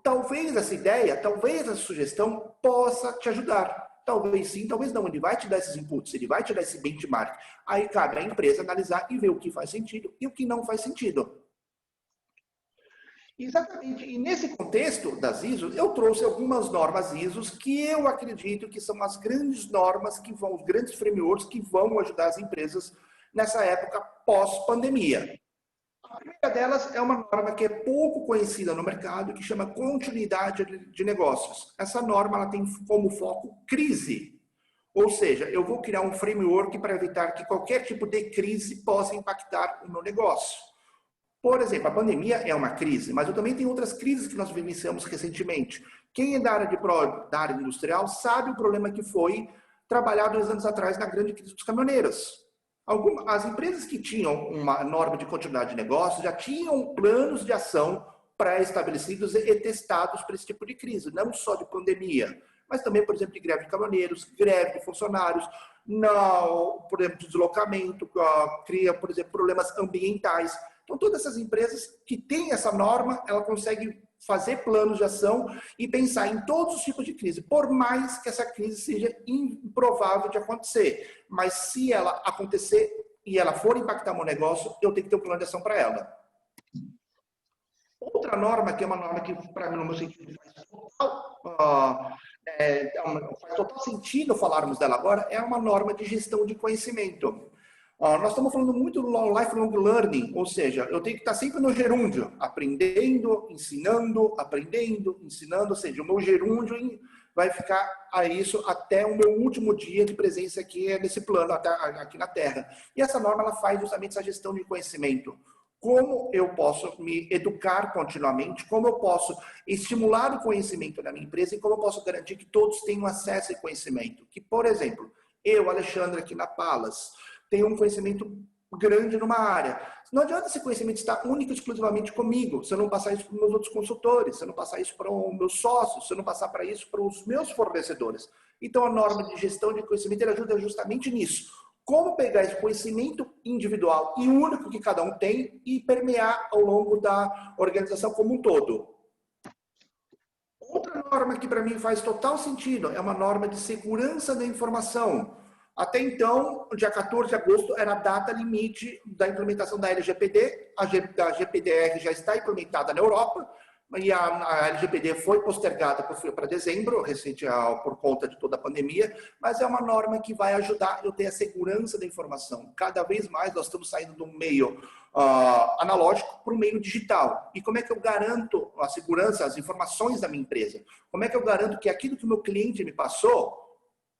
Talvez essa ideia, talvez essa sugestão possa te ajudar. Talvez sim, talvez não. Ele vai te dar esses inputs, ele vai te dar esse benchmark. Aí cabe à empresa analisar e ver o que faz sentido e o que não faz sentido. Exatamente. E nesse contexto das ISOs, eu trouxe algumas normas ISOs que eu acredito que são as grandes normas, que vão, os grandes frameworks que vão ajudar as empresas nessa época pós-pandemia. A primeira delas é uma norma que é pouco conhecida no mercado, que chama continuidade de negócios. Essa norma ela tem como foco crise. Ou seja, eu vou criar um framework para evitar que qualquer tipo de crise possa impactar o meu negócio. Por exemplo, a pandemia é uma crise, mas eu também tenho outras crises que nós vivenciamos recentemente. Quem é da área industrial sabe o problema que foi trabalhar 2 anos atrás na grande crise dos caminhoneiros. As empresas que tinham uma norma de continuidade de negócio já tinham planos de ação pré-estabelecidos e testados para esse tipo de crise, não só de pandemia, mas também, por exemplo, de greve de caminhoneiros, greve de funcionários, por exemplo, de deslocamento, cria, por exemplo, problemas ambientais. Então, todas essas empresas que têm essa norma, ela consegue fazer planos de ação e pensar em todos os tipos de crise, por mais que essa crise seja improvável de acontecer. Mas se ela acontecer e ela for impactar o meu negócio, eu tenho que ter um plano de ação para ela. Outra norma, que é uma norma que, para mim, no meu sentido, faz total sentido falarmos dela agora, é uma norma de gestão de conhecimento. Nós estamos falando muito do lifelong learning, ou seja, eu tenho que estar sempre no gerúndio, aprendendo, ensinando, ou seja, o meu gerúndio vai ficar a isso até o meu último dia de presença aqui nesse plano, aqui na Terra. E essa norma ela faz justamente essa gestão de conhecimento. Como eu posso me educar continuamente, como eu posso estimular o conhecimento na minha empresa e como eu posso garantir que todos tenham acesso a conhecimento. Que, por exemplo, eu, Alexandre, aqui na Palas, tenho um conhecimento grande numa área. Não adianta esse conhecimento estar único e exclusivamente comigo, se eu não passar isso para os meus outros consultores, se eu não passar isso para os meus sócios, se eu não passar para isso para os meus fornecedores. Então, a norma de gestão de conhecimento ela ajuda justamente nisso. Como pegar esse conhecimento individual e único que cada um tem e permear ao longo da organização como um todo. Outra norma que para mim faz total sentido é uma norma de segurança da informação. Até então, dia 14 de agosto era a data limite da implementação da LGPD. A GPDR já está implementada na Europa e a LGPD foi postergada para dezembro, por conta de toda a pandemia, mas é uma norma que vai ajudar eu ter a segurança da informação. Cada vez mais nós estamos saindo do meio analógico para o meio digital. E como é que eu garanto a segurança, as informações da minha empresa? Como é que eu garanto que aquilo que o meu cliente me passou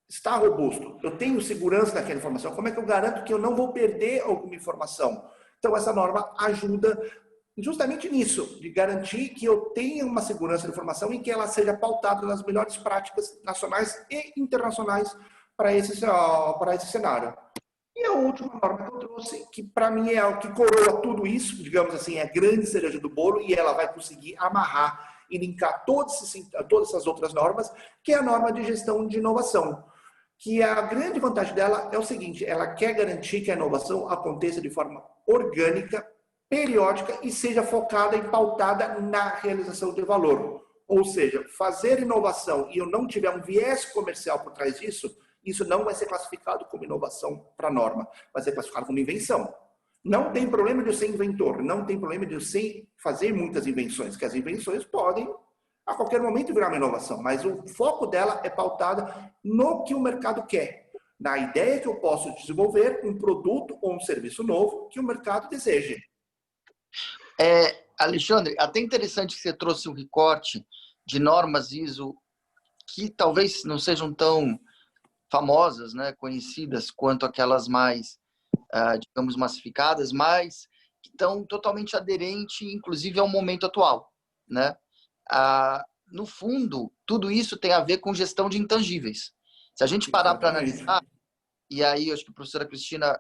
está robusto? Eu tenho segurança daquela informação. Como é que eu garanto que eu não vou perder alguma informação? Então, essa norma ajuda justamente nisso, de garantir que eu tenha uma segurança da informação e que ela seja pautada nas melhores práticas nacionais e internacionais para esse cenário. E a última norma que eu trouxe, que para mim é o que coroa tudo isso, digamos assim, é a grande cereja do bolo e ela vai conseguir amarrar e linkar todas essas outras normas, que é a norma de gestão de inovação. Que a grande vantagem dela é o seguinte, ela quer garantir que a inovação aconteça de forma orgânica, periódica e seja focada e pautada na realização de valor. Ou seja, fazer inovação e eu não tiver um viés comercial por trás disso, isso não vai ser classificado como inovação para a norma, vai ser classificado como invenção. Não tem problema de eu ser inventor, não tem problema de eu fazer muitas invenções, que as invenções podem a qualquer momento virar uma inovação, mas o foco dela é pautada no que o mercado quer, na ideia que eu posso desenvolver um produto ou um serviço novo que o mercado deseja. Alexandre, até interessante que você trouxe um recorte de normas ISO que talvez não sejam tão famosas, né, conhecidas quanto aquelas mais, digamos, massificadas, mas que estão totalmente aderentes, inclusive, ao momento atual. né? No fundo, tudo isso tem a ver com gestão de intangíveis. Se a gente parar para analisar, e aí acho que a professora Cristina,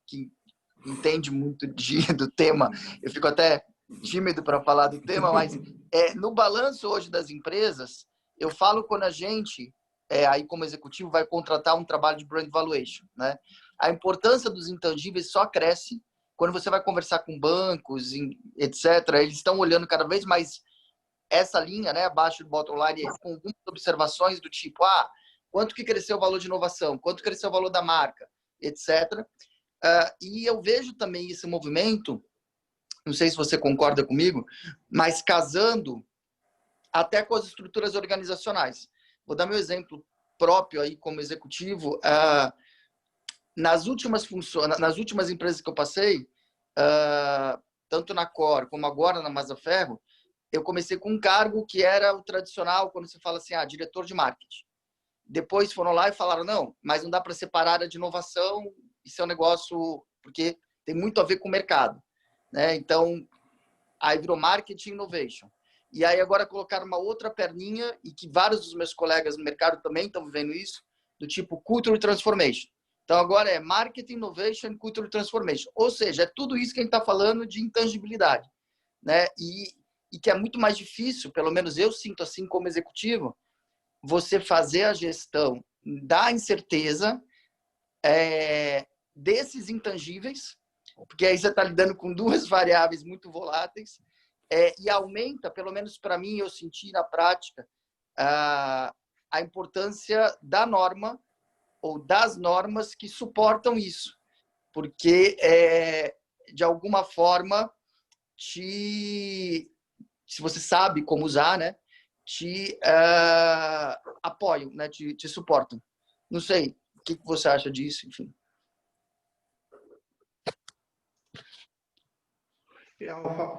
que entende muito do tema, eu fico até tímido para falar do tema, mas no balanço hoje das empresas, eu falo quando a gente, aí como executivo, vai contratar um trabalho de brand valuation, né? A importância dos intangíveis só cresce quando você vai conversar com bancos, etc. Eles estão olhando cada vez mais essa linha, né, abaixo do bottom line, com algumas observações do tipo, quanto que cresceu o valor de inovação, quanto cresceu o valor da marca, etc. E eu vejo também esse movimento, não sei se você concorda comigo, mas casando até com as estruturas organizacionais. Vou dar meu exemplo próprio aí como executivo. Nas últimas empresas que eu passei, tanto na Cor como agora na Mazzaferro, eu comecei com um cargo que era o tradicional, quando você fala assim, diretor de marketing. Depois foram lá e falaram, não, mas não dá para separar a área de inovação, isso é um negócio, porque tem muito a ver com o mercado, né? Então, aí virou marketing innovation. E aí agora colocaram uma outra perninha, e que vários dos meus colegas no mercado também estão vivendo isso, do tipo culture transformation. Então agora é marketing innovation e culture transformation. Ou seja, é tudo isso que a gente está falando de intangibilidade, né? E que é muito mais difícil, pelo menos eu sinto assim como executivo, você fazer a gestão da incerteza desses intangíveis, porque aí você está lidando com duas variáveis muito voláteis, e aumenta, pelo menos para mim, eu senti na prática, a importância da norma ou das normas que suportam isso, porque, de alguma forma, se você sabe como usar, né, te apoiam, né, te suportam. Não sei, o que você acha disso, enfim.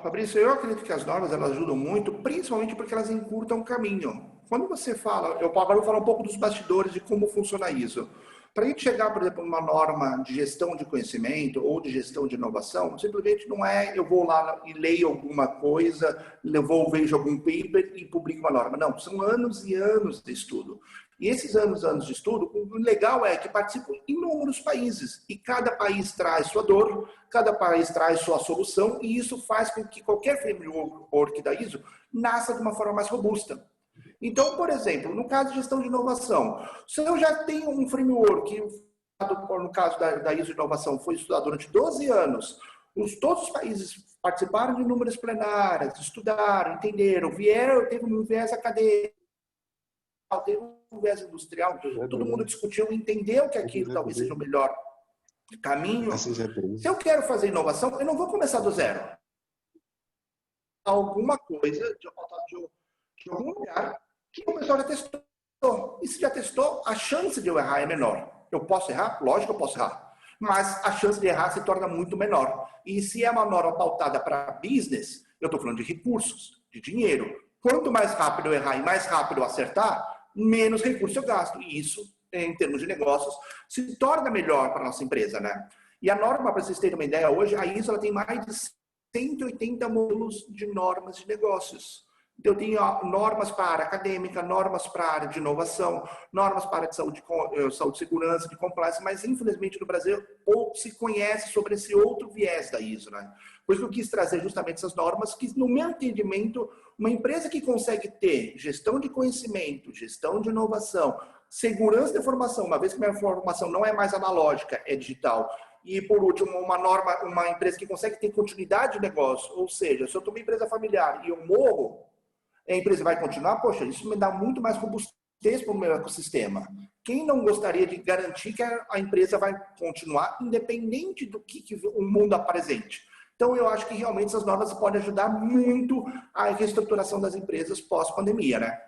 Fabrício, eu acredito que as normas elas ajudam muito, principalmente porque elas encurtam o caminho. Quando você fala, agora vou falar um pouco dos bastidores de como funciona isso. Para a gente chegar, por exemplo, numa norma de gestão de conhecimento ou de gestão de inovação, simplesmente não é eu vou lá e leio alguma coisa, vejo algum paper e publico uma norma. Não, são anos e anos de estudo. E esses anos de estudo, o legal é que participam inúmeros países. E cada país traz sua dor, cada país traz sua solução, e isso faz com que qualquer framework da ISO nasça de uma forma mais robusta. Então, por exemplo, no caso de gestão de inovação, se eu já tenho um framework, no caso da ISO de inovação, foi estudado durante 12 anos, todos os países participaram de inúmeras plenárias, estudaram, entenderam, teve um viés acadêmico, teve um viés industrial, todo mundo discutiu, entendeu que aquilo talvez seja o melhor caminho. Se eu quero fazer inovação, eu não vou começar do zero. Alguma coisa de algum lugar que o pessoal já testou. E se já testou, a chance de eu errar é menor. Eu posso errar? Lógico que eu posso errar. Mas a chance de errar se torna muito menor. E se é uma norma pautada para business, eu estou falando de recursos, de dinheiro. Quanto mais rápido eu errar e mais rápido eu acertar, menos recurso eu gasto. E isso, em termos de negócios, se torna melhor para a nossa empresa, né? E a norma, para vocês terem uma ideia, hoje a ISO ela tem mais de 180 módulos de normas de negócios. Eu tenho normas para a área acadêmica, normas para a área de inovação, normas para a área de saúde, segurança, de compliance, mas infelizmente no Brasil pouco se conhece sobre esse outro viés da ISO, né? Por isso que eu quis trazer justamente essas normas que, no meu entendimento, uma empresa que consegue ter gestão de conhecimento, gestão de inovação, segurança da informação, uma vez que a minha informação não é mais analógica, é digital, e, por último, uma empresa que consegue ter continuidade de negócio, ou seja, se eu estou uma empresa familiar e eu morro, a empresa vai continuar? Poxa, isso me dá muito mais robustez para o meu ecossistema. Quem não gostaria de garantir que a empresa vai continuar, independente do que o mundo apresente? Então, eu acho que realmente essas normas podem ajudar muito a reestruturação das empresas pós-pandemia, né?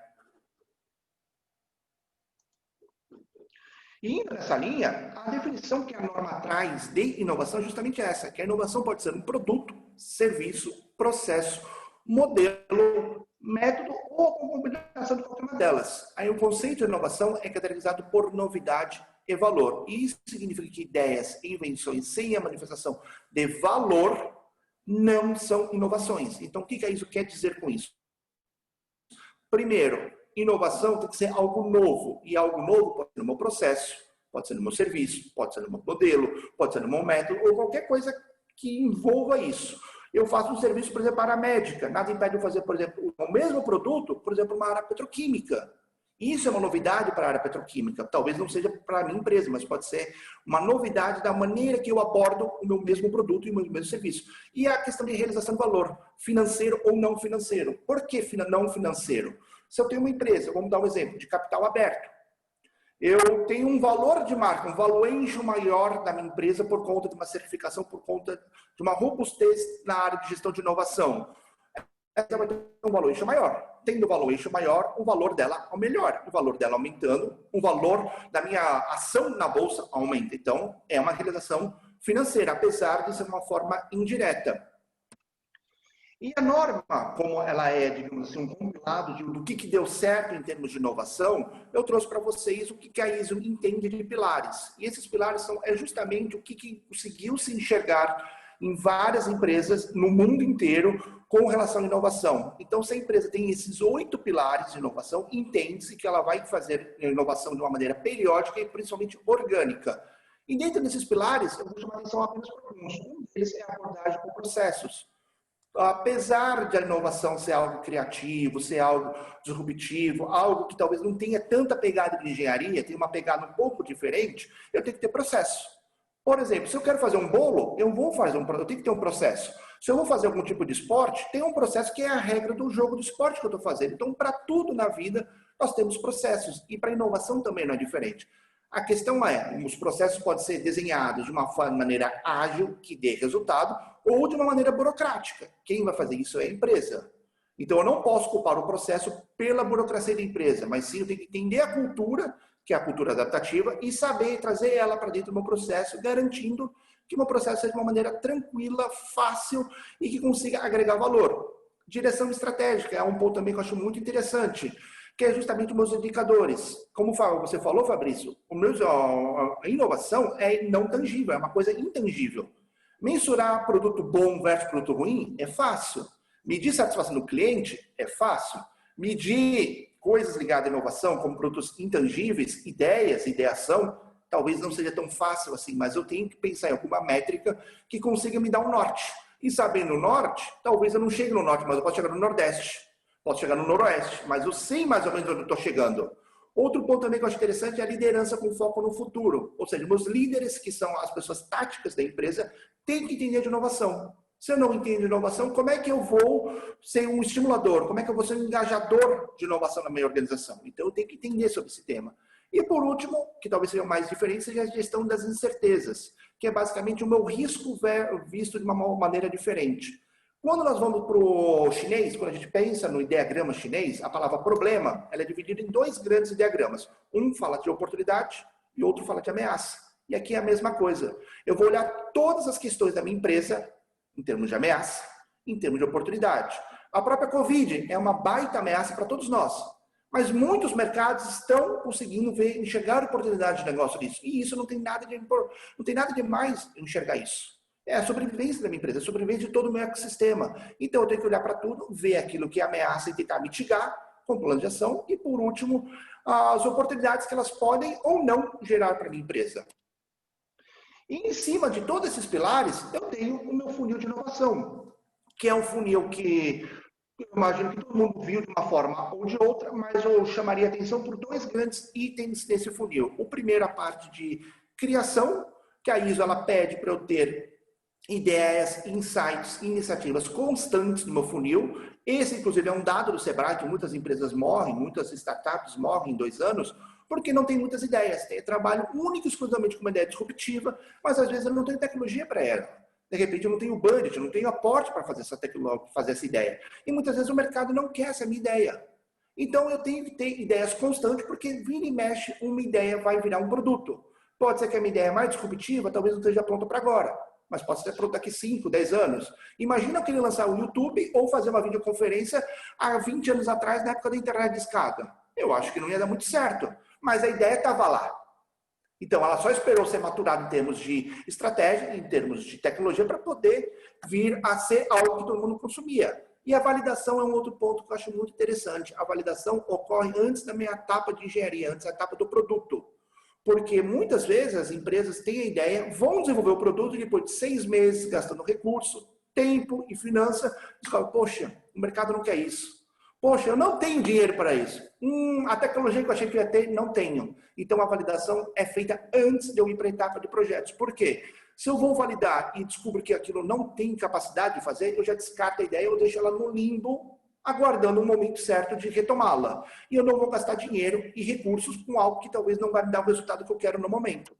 E indo nessa linha, a definição que a norma traz de inovação é justamente essa, que a inovação pode ser um produto, serviço, processo, modelo, método ou a combinação de qualquer uma delas. Aí o conceito de inovação é caracterizado por novidade e valor. Isso significa que ideias e invenções sem a manifestação de valor não são inovações. Então, o que isso quer dizer com isso? Primeiro, inovação tem que ser algo novo. E algo novo pode ser no meu processo, pode ser no meu serviço, pode ser no meu modelo, pode ser no meu método, ou qualquer coisa que envolva isso. Eu faço um serviço, por exemplo, para a médica. Nada impede eu fazer, por exemplo, o mesmo produto, por exemplo, uma área petroquímica. Isso é uma novidade para a área petroquímica. Talvez não seja para a minha empresa, mas pode ser uma novidade da maneira que eu abordo o meu mesmo produto e o meu mesmo serviço. E a questão de realização de valor, financeiro ou não financeiro. Por que não financeiro? Se eu tenho uma empresa, vamos dar um exemplo, de capital aberto. Eu tenho um valor de marca, um valuation maior da minha empresa por conta de uma certificação, por conta de uma robustez na área de gestão de inovação. Ela vai ter um valuation maior. Tendo valuation maior, o valor dela melhora. O valor dela aumentando, o valor da minha ação na bolsa aumenta. Então, é uma realização financeira, apesar de ser uma forma indireta. E a norma, como ela é, digamos assim, um compilado do que deu certo em termos de inovação, eu trouxe para vocês o que a ISO entende de pilares. E esses pilares é justamente o que conseguiu se enxergar em várias empresas no mundo inteiro com relação à inovação. Então, se a empresa tem esses 8 pilares de inovação, entende-se que ela vai fazer inovação de uma maneira periódica e principalmente orgânica. E dentro desses pilares, eu vou chamar atenção apenas para alguns. Um deles é a abordagem com processos. Apesar de a inovação ser algo criativo, ser algo disruptivo, algo que talvez não tenha tanta pegada de engenharia, tem uma pegada um pouco diferente, eu tenho que ter processo. Por exemplo, se eu quero fazer um bolo, eu tenho que ter um processo. Se eu vou fazer algum tipo de esporte, tem um processo que é a regra do jogo do esporte que eu estou fazendo. Então, para tudo na vida, nós temos processos. E para a inovação também não é diferente. A questão é, os processos podem ser desenhados de uma maneira ágil, que dê resultado, ou de uma maneira burocrática. Quem vai fazer isso é a empresa. Então, eu não posso culpar o processo pela burocracia da empresa, mas sim eu tenho que entender a cultura, que é a cultura adaptativa, e saber trazer ela para dentro do meu processo, garantindo que o meu processo seja de uma maneira tranquila, fácil e que consiga agregar valor. Direção estratégica é um ponto também que eu acho muito interessante, que é justamente os meus indicadores. Como você falou, Fabrício, a inovação é não tangível, é uma coisa intangível. Mensurar produto bom versus produto ruim é fácil. Medir satisfação do cliente é fácil. Medir coisas ligadas à inovação, como produtos intangíveis, ideias, ideação, talvez não seja tão fácil assim, mas eu tenho que pensar em alguma métrica que consiga me dar um norte. E sabendo o norte, talvez eu não chegue no norte, mas eu posso chegar no nordeste, posso chegar no noroeste, mas eu sei mais ou menos onde eu estou chegando. Outro ponto também que eu acho interessante é a liderança com foco no futuro. Ou seja, meus líderes, que são as pessoas táticas da empresa, têm que entender de inovação. Se eu não entendo de inovação, como é que eu vou ser um estimulador? Como é que eu vou ser um engajador de inovação na minha organização? Então, eu tenho que entender sobre esse tema. E, por último, que talvez seja o mais diferente, seja a gestão das incertezas, que é basicamente o meu risco visto de uma maneira diferente. Quando nós vamos para o chinês, quando a gente pensa no ideograma chinês, a palavra problema, ela é dividida em 2 grandes ideogramas. Um fala de oportunidade e outro fala de ameaça. E aqui é a mesma coisa. Eu vou olhar todas as questões da minha empresa em termos de ameaça, em termos de oportunidade. A própria Covid é uma baita ameaça para todos nós. Mas muitos mercados estão conseguindo enxergar oportunidade de negócio nisso. E isso não tem nada de mais enxergar isso. É a sobrevivência da minha empresa, é a sobrevivência de todo o meu ecossistema. Então, eu tenho que olhar para tudo, ver aquilo que é ameaça e tentar mitigar com plano de ação. E, por último, as oportunidades que elas podem ou não gerar para a minha empresa. E, em cima de todos esses pilares, eu tenho o meu funil de inovação, que é um funil que eu imagino que todo mundo viu de uma forma ou de outra, mas eu chamaria atenção por 2 grandes itens desse funil. O primeiro, a parte de criação, que a ISO ela pede para eu ter ideias, insights, iniciativas constantes no meu funil. Esse, inclusive, é um dado do Sebrae, que muitas empresas morrem, muitas startups morrem em 2 anos, porque não tem muitas ideias. Tem trabalho único, exclusivamente com uma ideia disruptiva, mas às vezes eu não tenho tecnologia para ela. De repente eu não tenho budget, eu não tenho aporte para fazer essa tecnologia, fazer essa ideia. E muitas vezes o mercado não quer essa minha ideia. Então eu tenho que ter ideias constantes, porque vira e mexe, uma ideia vai virar um produto. Pode ser que a minha ideia mais disruptiva talvez não esteja pronta para agora, mas pode ser pronto daqui 5, 10 anos. Imagina eu querer lançar o YouTube ou fazer uma videoconferência há 20 anos atrás, na época da internet de escada. Eu acho que não ia dar muito certo, mas a ideia estava lá. Então, ela só esperou ser maturada em termos de estratégia, em termos de tecnologia, para poder vir a ser algo que todo mundo consumia. E a validação é um outro ponto que eu acho muito interessante. A validação ocorre antes da minha etapa de engenharia, antes da etapa do produto. Porque muitas vezes as empresas têm a ideia, vão desenvolver o produto e depois de 6 meses, gastando recurso, tempo e finança, descobrem, poxa, o mercado não quer isso. Poxa, eu não tenho dinheiro para isso. A tecnologia que eu achei que eu ia ter, não tenho. Então, a validação é feita antes de eu ir para a etapa de projetos. Por quê? Se eu vou validar e descubro que aquilo não tem capacidade de fazer, eu já descarto a ideia, eu deixo ela no limbo, aguardando o momento certo de retomá-la. E eu não vou gastar dinheiro e recursos com algo que talvez não vai me dar o resultado que eu quero no momento.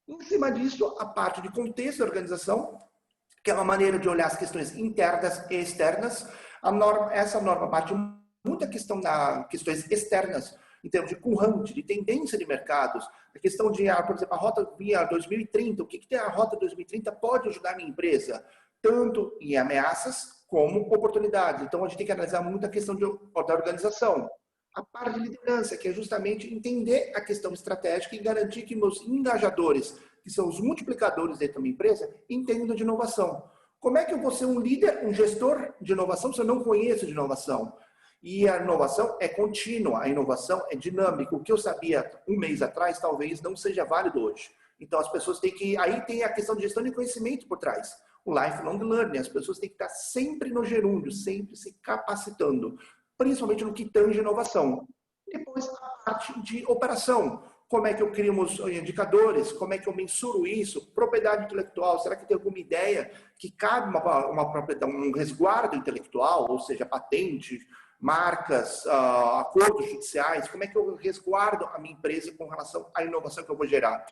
Em cima disso, a parte de contexto da organização, que é uma maneira de olhar as questões internas e externas. Essa norma parte muito da questão das questões externas, em termos de currente, de tendência de mercados, a questão de, por exemplo, a rota via 2030, o que a rota 2030 pode ajudar a minha empresa, tanto em ameaças como oportunidades. Então, a gente tem que analisar muito a questão da organização. A parte de liderança, que é justamente entender a questão estratégica e garantir que meus engajadores, que são os multiplicadores dentro da minha empresa, entendam de inovação. Como é que eu vou ser um líder, um gestor de inovação se eu não conheço de inovação? E a inovação é contínua, a inovação é dinâmica. O que eu sabia um mês atrás talvez não seja válido hoje. Então as pessoas têm que... Aí tem a questão de gestão de conhecimento por trás. O lifelong learning, as pessoas têm que estar sempre no gerúndio, sempre se capacitando, principalmente no que tange inovação. Depois a parte de operação. Como é que eu crio os indicadores? Como é que eu mensuro isso? Propriedade intelectual, será que tem alguma ideia que cabe um resguardo intelectual, ou seja, patente, marcas, acordos judiciais? Como é que eu resguardo a minha empresa com relação à inovação que eu vou gerar?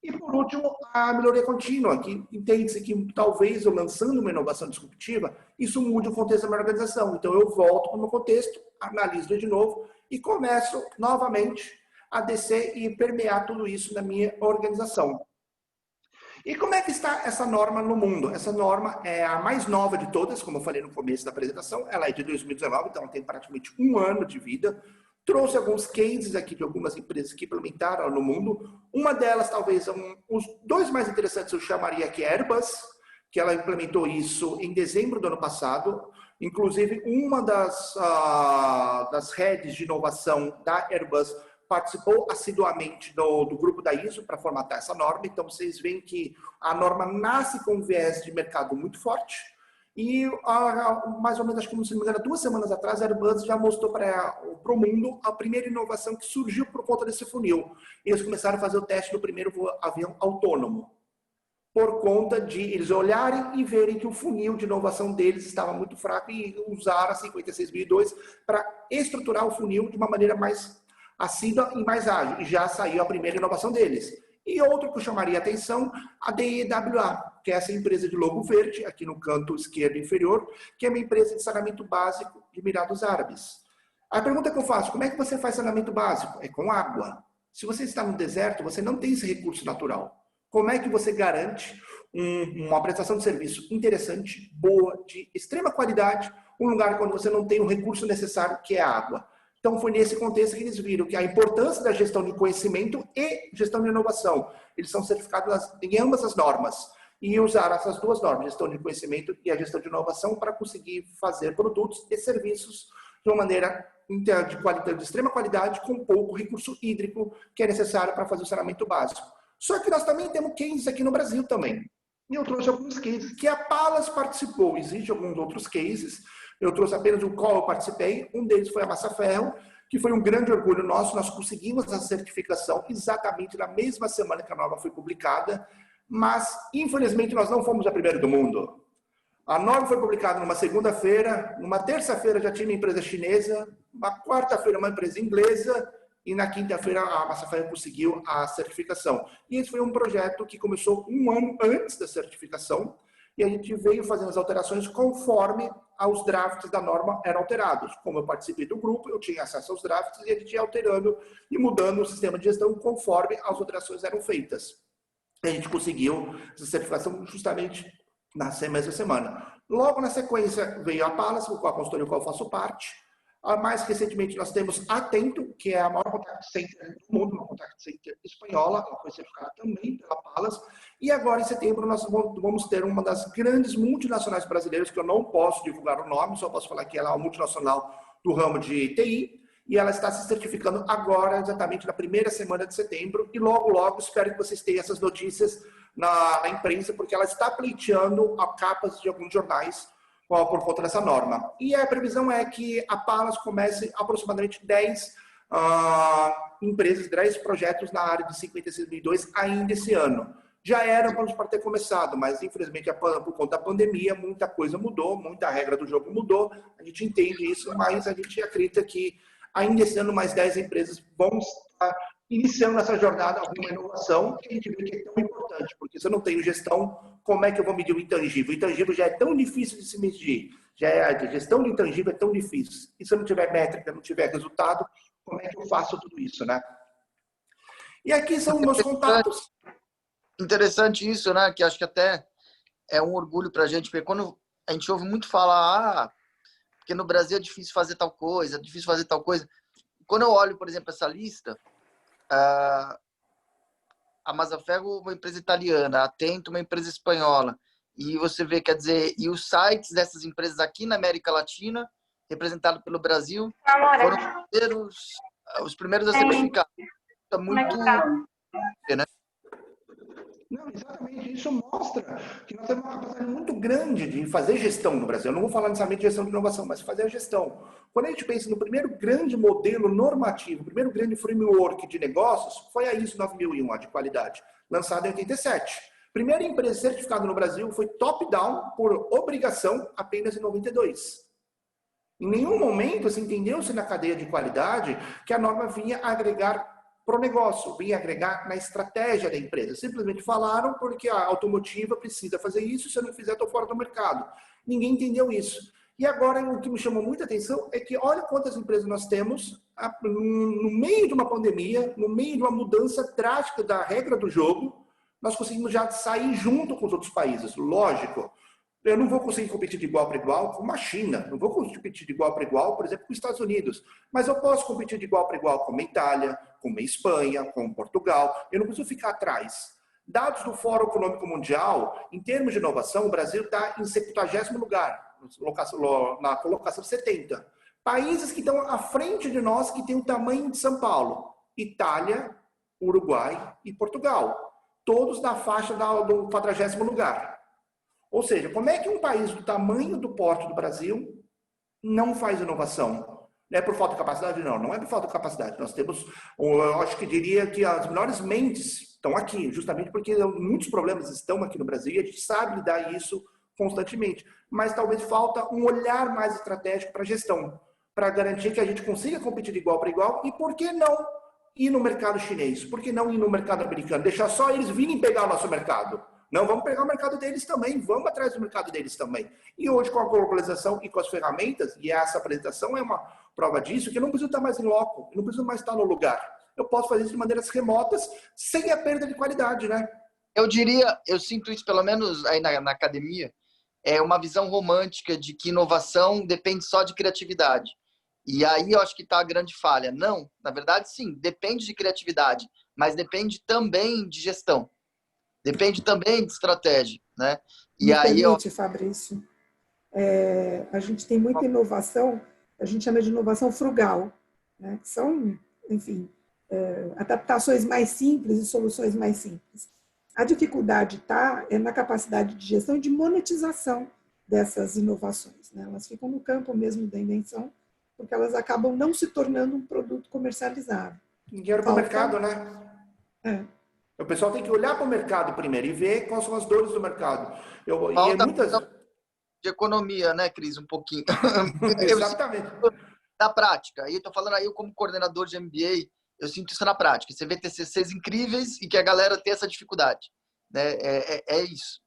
E, por último, a melhoria contínua, que entende-se que talvez eu lançando uma inovação disruptiva, isso mude o contexto da minha organização. Então, eu volto para o meu contexto, analiso de novo e começo novamente a descer e permear tudo isso na minha organização. E como é que está essa norma no mundo? Essa norma é a mais nova de todas, como eu falei no começo da apresentação, ela é de 2019, então ela tem praticamente 1 ano de vida. Trouxe alguns cases aqui de algumas empresas que implementaram no mundo. Uma delas, talvez, os 2 mais interessantes eu chamaria que é a Airbus, que ela implementou isso em dezembro do ano passado. Inclusive, uma das redes de inovação da Airbus participou assiduamente do grupo da ISO para formatar essa norma. Então, vocês veem que a norma nasce com um viés de mercado muito forte. E, mais ou menos, acho que, se não me engano, 2 semanas atrás, a Airbus já mostrou para o mundo a primeira inovação que surgiu por conta desse funil. Eles começaram a fazer o teste do primeiro avião autônomo, por conta de eles olharem e verem que o funil de inovação deles estava muito fraco e usaram a 56002 para estruturar o funil de uma maneira mais assídua e mais ágil. E já saiu a primeira inovação deles. E outro que eu chamaria a atenção, a DEWA, que é essa empresa de logo verde, aqui no canto esquerdo inferior, que é uma empresa de saneamento básico de Emirados Árabes. A pergunta que eu faço, como é que você faz saneamento básico? É com água. Se você está no deserto, você não tem esse recurso natural. Como é que você garante uma prestação de serviço interessante, boa, de extrema qualidade, um lugar quando você não tem o recurso necessário, que é a água? Então, foi nesse contexto que eles viram que a importância da gestão de conhecimento e gestão de inovação. Eles são certificados em ambas as normas. E usaram essas 2 normas, gestão de conhecimento e a gestão de inovação, para conseguir fazer produtos e serviços de uma maneira de extrema qualidade, com pouco recurso hídrico que é necessário para fazer o saneamento básico. Só que nós também temos cases aqui no Brasil também. E eu trouxe alguns cases que a Palas participou. Existem alguns outros cases. Eu trouxe apenas o qual eu participei. Um deles foi a Massa Ferro, que foi um grande orgulho nosso. Nós conseguimos a certificação exatamente na mesma semana que a norma foi publicada, mas, infelizmente, nós não fomos a primeira do mundo. A norma foi publicada numa segunda-feira, numa terça-feira já tinha uma empresa chinesa, uma quarta-feira uma empresa inglesa, e na quinta-feira a Massa Ferro conseguiu a certificação. E esse foi um projeto que começou 1 ano antes da certificação, e a gente veio fazendo as alterações conforme os drafts da norma eram alterados. Como eu participei do grupo, eu tinha acesso aos drafts e a gente ia alterando e mudando o sistema de gestão conforme as alterações eram feitas. E a gente conseguiu essa certificação justamente na mesma semana. Logo na sequência veio a Palas, com a consultoria do qual eu faço parte. Mais recentemente, nós temos Atento, que é a maior contact center do mundo, uma contact center espanhola, ela foi certificada também pela Palas. E agora, em setembro, nós vamos ter uma das grandes multinacionais brasileiras, que eu não posso divulgar o nome, só posso falar que ela é uma multinacional do ramo de TI, e ela está se certificando agora, exatamente na primeira semana de setembro, e logo, logo, espero que vocês tenham essas notícias na imprensa, porque ela está pleiteando a capas de alguns jornais por conta dessa norma. E a previsão é que a Palas comece aproximadamente 10 empresas, 10 projetos na área de 56.002 ainda esse ano. Já era para ter começado, mas infelizmente por conta da pandemia muita coisa mudou, muita regra do jogo mudou, a gente entende isso, mas a gente acredita que ainda esse ano mais 10 empresas vão estar iniciando essa jornada rumo à inovação, que a gente vê que é tão importante, porque se eu não tenho gestão, como é que eu vou medir o intangível? O intangível já é tão difícil de se medir, a gestão do intangível é tão difícil. E se eu não tiver métrica, não tiver resultado, como é que eu faço tudo isso, né? E aqui são meus contatos. Interessante isso, né? Que acho que até é um orgulho para a gente, porque quando a gente ouve muito falar, porque no Brasil é difícil fazer tal coisa, é difícil fazer tal coisa. Quando eu olho, por exemplo, essa lista, a Mazzaferro, uma empresa italiana, a Atento, uma empresa espanhola, e você vê, quer dizer, e os sites dessas empresas aqui na América Latina, representados pelo Brasil, foram os primeiros a certificar. É muito, né? Não, exatamente. Isso mostra que nós temos uma capacidade muito grande de fazer gestão no Brasil. Eu não vou falar necessariamente de gestão de inovação, mas fazer a gestão. Quando a gente pensa no primeiro grande modelo normativo, o primeiro grande framework de negócios, foi a ISO 9001, a de qualidade, lançada em 87. Primeira empresa certificada no Brasil foi top-down, por obrigação, apenas em 92. Em nenhum momento se entendeu-se na cadeia de qualidade que a norma vinha agregar para o negócio, vinha agregar na estratégia da empresa. Simplesmente falaram porque a automotiva precisa fazer isso, se eu não fizer, estou fora do mercado. Ninguém entendeu isso. E agora, o que me chamou muita atenção é que olha quantas empresas nós temos no meio de uma pandemia, no meio de uma mudança drástica da regra do jogo, nós conseguimos já sair junto com os outros países. Lógico, eu não vou conseguir competir de igual para igual com a China, não vou competir de igual para igual, por exemplo, com os Estados Unidos, mas eu posso competir de igual para igual com a Itália, com a Espanha, com Portugal, eu não preciso ficar atrás. Dados do Fórum Econômico Mundial, em termos de inovação, o Brasil está em 70º lugar, na colocação 70. Países que estão à frente de nós, que têm o tamanho de São Paulo, Itália, Uruguai e Portugal, todos na faixa do 40º lugar. Ou seja, como é que um país do tamanho do porte do Brasil não faz inovação? Não é por falta de capacidade? Não, não é por falta de capacidade. Nós temos, eu acho que diria que as melhores mentes estão aqui, justamente porque muitos problemas estão aqui no Brasil e a gente sabe lidar isso constantemente. Mas talvez falta um olhar mais estratégico para a gestão, para garantir que a gente consiga competir de igual para igual e, por que não, ir no mercado chinês? Por que não ir no mercado americano? Deixar só eles virem pegar o nosso mercado. Não, vamos pegar o mercado deles também, vamos atrás do mercado deles também. E hoje, com a globalização e com as ferramentas, e essa apresentação é uma prova disso, que eu não preciso estar mais em loco, eu não preciso mais estar no lugar. Eu posso fazer isso de maneiras remotas, sem a perda de qualidade, né? Eu diria, eu sinto isso pelo menos aí na academia, é uma visão romântica de que inovação depende só de criatividade. E aí eu acho que está a grande falha. Não, na verdade sim, depende de criatividade, mas depende também de gestão. Depende também de estratégia, né? E aí, permite, Fabrício, a gente tem muita inovação, a gente chama de inovação frugal, né? Que são, enfim, adaptações mais simples e soluções mais simples. A dificuldade está na capacidade de gestão e de monetização dessas inovações, né? Elas ficam no campo mesmo da invenção, porque elas acabam não se tornando um produto comercializável. Dinheiro para o mercado, né? O pessoal tem que olhar para o mercado primeiro e ver quais são as dores do mercado. Falta de economia, né, Cris? Um pouquinho. Exatamente. Na prática. Aí eu estou falando aí, eu como coordenador de MBA, eu sinto isso na prática. Você vê TCCs incríveis e que a galera tem essa dificuldade. Né? É isso.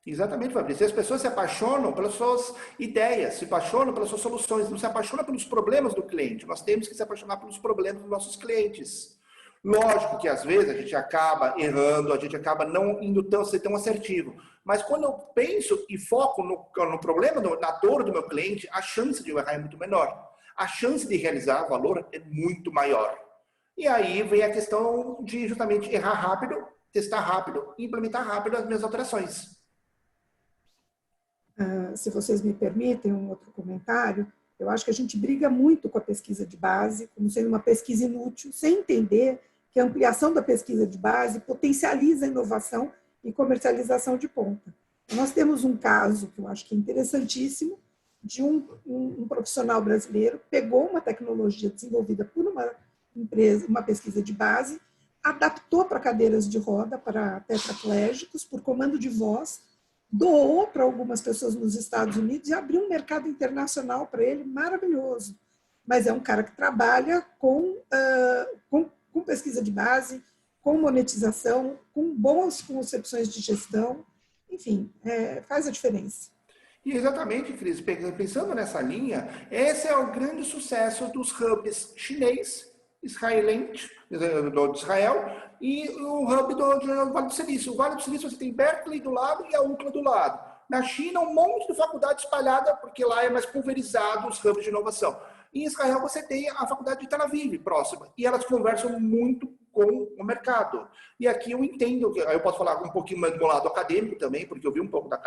Exatamente, Fabrício. As pessoas se apaixonam pelas suas ideias, se apaixonam pelas suas soluções, não se apaixonam pelos problemas do cliente. Nós temos que se apaixonar pelos problemas dos nossos clientes. Lógico que às vezes a gente acaba errando, a gente acaba não indo ser tão assertivo. Mas quando eu penso e foco no problema, na dor do meu cliente, a chance de eu errar é muito menor. a chance de realizar valor é muito maior. E aí vem a questão de justamente errar rápido, testar rápido e implementar rápido as minhas alterações. Se vocês me permitem um outro comentário, eu acho que a gente briga muito com a pesquisa de base, como sendo uma pesquisa inútil, sem entender que a ampliação da pesquisa de base potencializa a inovação e comercialização de ponta. Nós temos um caso que eu acho que é interessantíssimo, de um profissional brasileiro, pegou uma tecnologia desenvolvida por uma empresa, uma pesquisa de base, adaptou para cadeiras de roda, para tetraplégicos, por comando de voz, doou para algumas pessoas nos Estados Unidos e abriu um mercado internacional para ele maravilhoso. Mas é um cara que trabalha com pesquisa de base, com monetização, com boas concepções de gestão, enfim, faz a diferença. E exatamente, Cris, pensando nessa linha, esse é o grande sucesso dos hubs chinês, israelense, do Israel, e o hub do Vale do Silício. O Vale do Silício você tem Berkeley do lado e a UCLA do lado. Na China, um monte de faculdade espalhada, porque lá é mais pulverizado os hubs de inovação. Em Israel, você tem a faculdade de Tel Aviv, próxima, e elas conversam muito com o mercado. E aqui eu entendo, eu posso falar um pouquinho mais do meu lado acadêmico também, porque eu vi um pouco da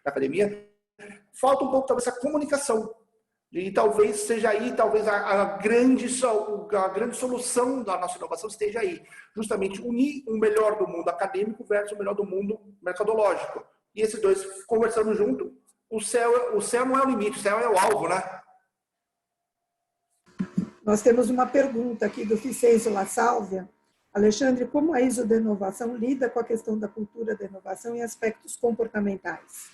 academia, falta um pouco, talvez, a comunicação. E talvez seja aí, talvez a grande solução da nossa inovação esteja aí. Justamente unir o melhor do mundo acadêmico versus o melhor do mundo mercadológico. E esses dois conversando junto, o céu não é o limite, o céu é o alvo, né? Nós temos uma pergunta aqui do Vicêncio La Sálvia. Alexandre, como a ISO da inovação lida com a questão da cultura da inovação em aspectos comportamentais?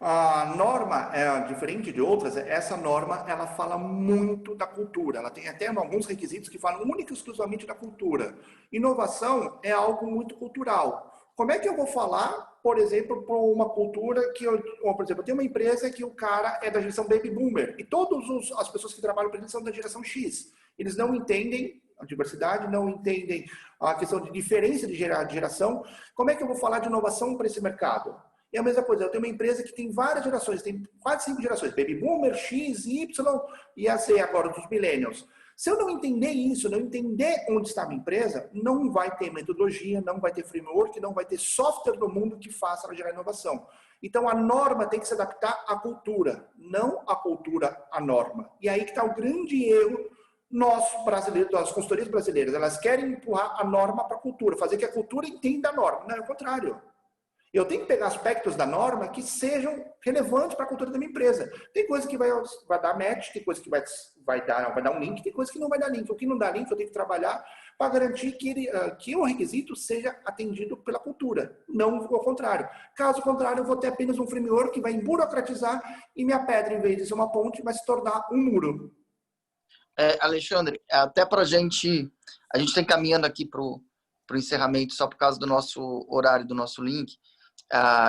A norma é diferente de outras. Essa norma, ela fala muito da cultura. Ela tem até alguns requisitos que falam única e exclusivamente da cultura. Inovação é algo muito cultural. Como é que eu vou falar, por exemplo, para uma cultura que por exemplo, eu tenho uma empresa que o cara é da geração Baby Boomer e todas as pessoas que trabalham para ele são da geração X. Eles não entendem a diversidade, não entendem a questão de diferença de geração. Como é que eu vou falar de inovação para esse mercado? E a mesma coisa, eu tenho uma empresa que tem várias gerações, tem quase 5 gerações, Baby Boomer, X, Y e a Z agora, dos Millennials. Se eu não entender isso, não entender onde está a minha empresa, não vai ter metodologia, não vai ter framework, não vai ter software no mundo que faça ela gerar inovação. Então, a norma tem que se adaptar à cultura, não a cultura à norma. E aí que está o grande erro nós, brasileiros, das consultorias brasileiras. Elas querem empurrar a norma para a cultura, fazer que a cultura entenda a norma. Não, é o contrário. Eu tenho que pegar aspectos da norma que sejam relevantes para a cultura da minha empresa. Tem coisa que vai dar match, tem coisa que vai dar um link, tem coisa que não vai dar link. O que não dá link, eu tenho que trabalhar para garantir que o requisito seja atendido pela cultura, não o contrário. Caso contrário, eu vou ter apenas um framework que vai burocratizar e minha pedra, em vez de ser uma ponte, vai se tornar um muro. Alexandre, até para a gente está encaminhando aqui para o encerramento, só por causa do nosso horário, do nosso link.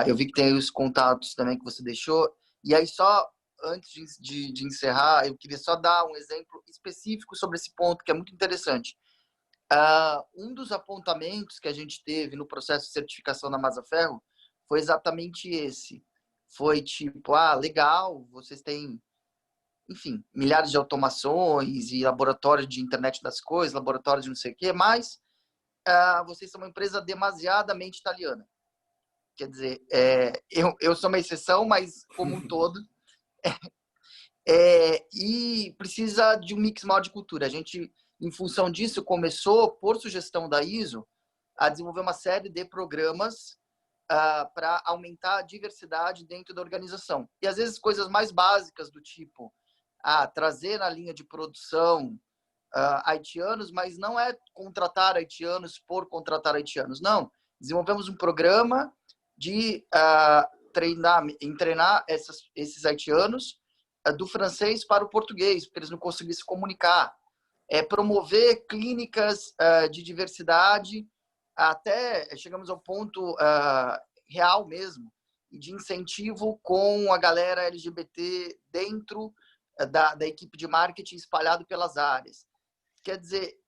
Eu vi que tem os contatos também que você deixou. E aí, só antes de encerrar, eu queria só dar um exemplo específico sobre esse ponto, que é muito interessante. Um dos apontamentos que a gente teve no processo de certificação da Mazaferro foi exatamente esse. Foi tipo, legal, vocês têm, enfim, milhares de automações e laboratórios de internet das coisas, laboratórios de não sei o quê, mas vocês são uma empresa demasiadamente italiana. Quer dizer, eu sou uma exceção, mas como um todo. E precisa de um mix maior de cultura. A gente, em função disso, começou, por sugestão da ISO, a desenvolver uma série de programas para aumentar a diversidade dentro da organização. E, às vezes, coisas mais básicas do tipo trazer na linha de produção haitianos, mas não é contratar haitianos por contratar haitianos. Não. Desenvolvemos um programa de treinar esses haitianos do francês para o português, porque eles não conseguiam se comunicar. Promover clínicas de diversidade, até chegamos ao ponto real mesmo, de incentivo com a galera LGBT dentro da equipe de marketing espalhado pelas áreas. Quer dizer,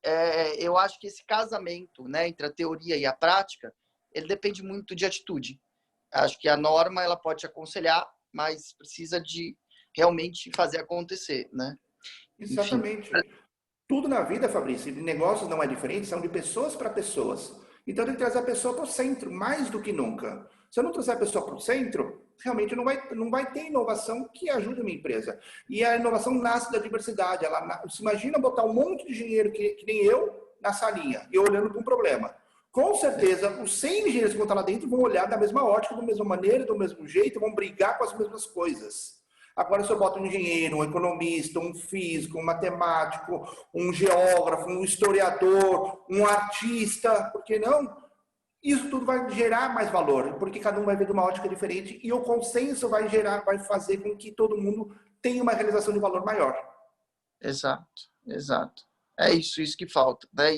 eu acho que esse casamento, né, entre a teoria e a prática, ele depende muito de atitude. Acho que a norma ela pode te aconselhar, mas precisa de realmente fazer acontecer, né? Exatamente. Tudo na vida, Fabrício, de negócios não é diferente, são de pessoas para pessoas. Então tem que trazer a pessoa para o centro, mais do que nunca. Se eu não trouxer a pessoa para o centro, realmente não vai ter inovação que ajude a minha empresa. E a inovação nasce da diversidade. Se imagina botar um monte de engenheiro que nem eu na salinha, e olhando para um problema. Com certeza, os 100 engenheiros que vão estar lá dentro vão olhar da mesma ótica, da mesma maneira, do mesmo jeito, vão brigar com as mesmas coisas. Agora, se eu boto um engenheiro, um economista, um físico, um matemático, um geógrafo, um historiador, um artista, por que não? Isso tudo vai gerar mais valor, porque cada um vai ver de uma ótica diferente e o consenso vai fazer com que todo mundo tenha uma realização de valor maior. Exato, exato. É isso que falta, né?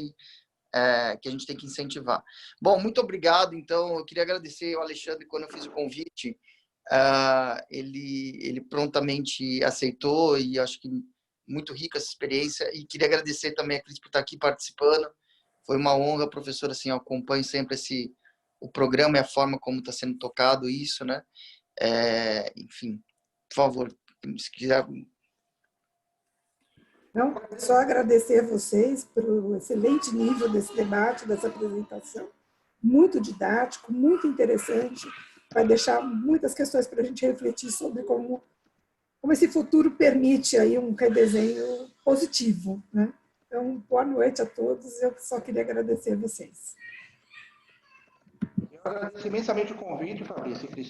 Que a gente tem que incentivar. Bom, muito obrigado. Então, eu queria agradecer ao Alexandre quando eu fiz o convite. Ele prontamente aceitou e acho que muito rica essa experiência. E queria agradecer também a Cris por estar aqui participando. Foi uma honra, professor. Assim, eu acompanho sempre o programa e a forma como está sendo tocado isso, né? Enfim, por favor, se quiser. Não, só agradecer a vocês pelo excelente nível desse debate, dessa apresentação. Muito didático, muito interessante. Vai deixar muitas questões para a gente refletir sobre como esse futuro permite aí um redesenho positivo, né? Então, boa noite a todos. Eu só queria agradecer a vocês. Eu agradeço imensamente o convite, Fabrício e Cristina.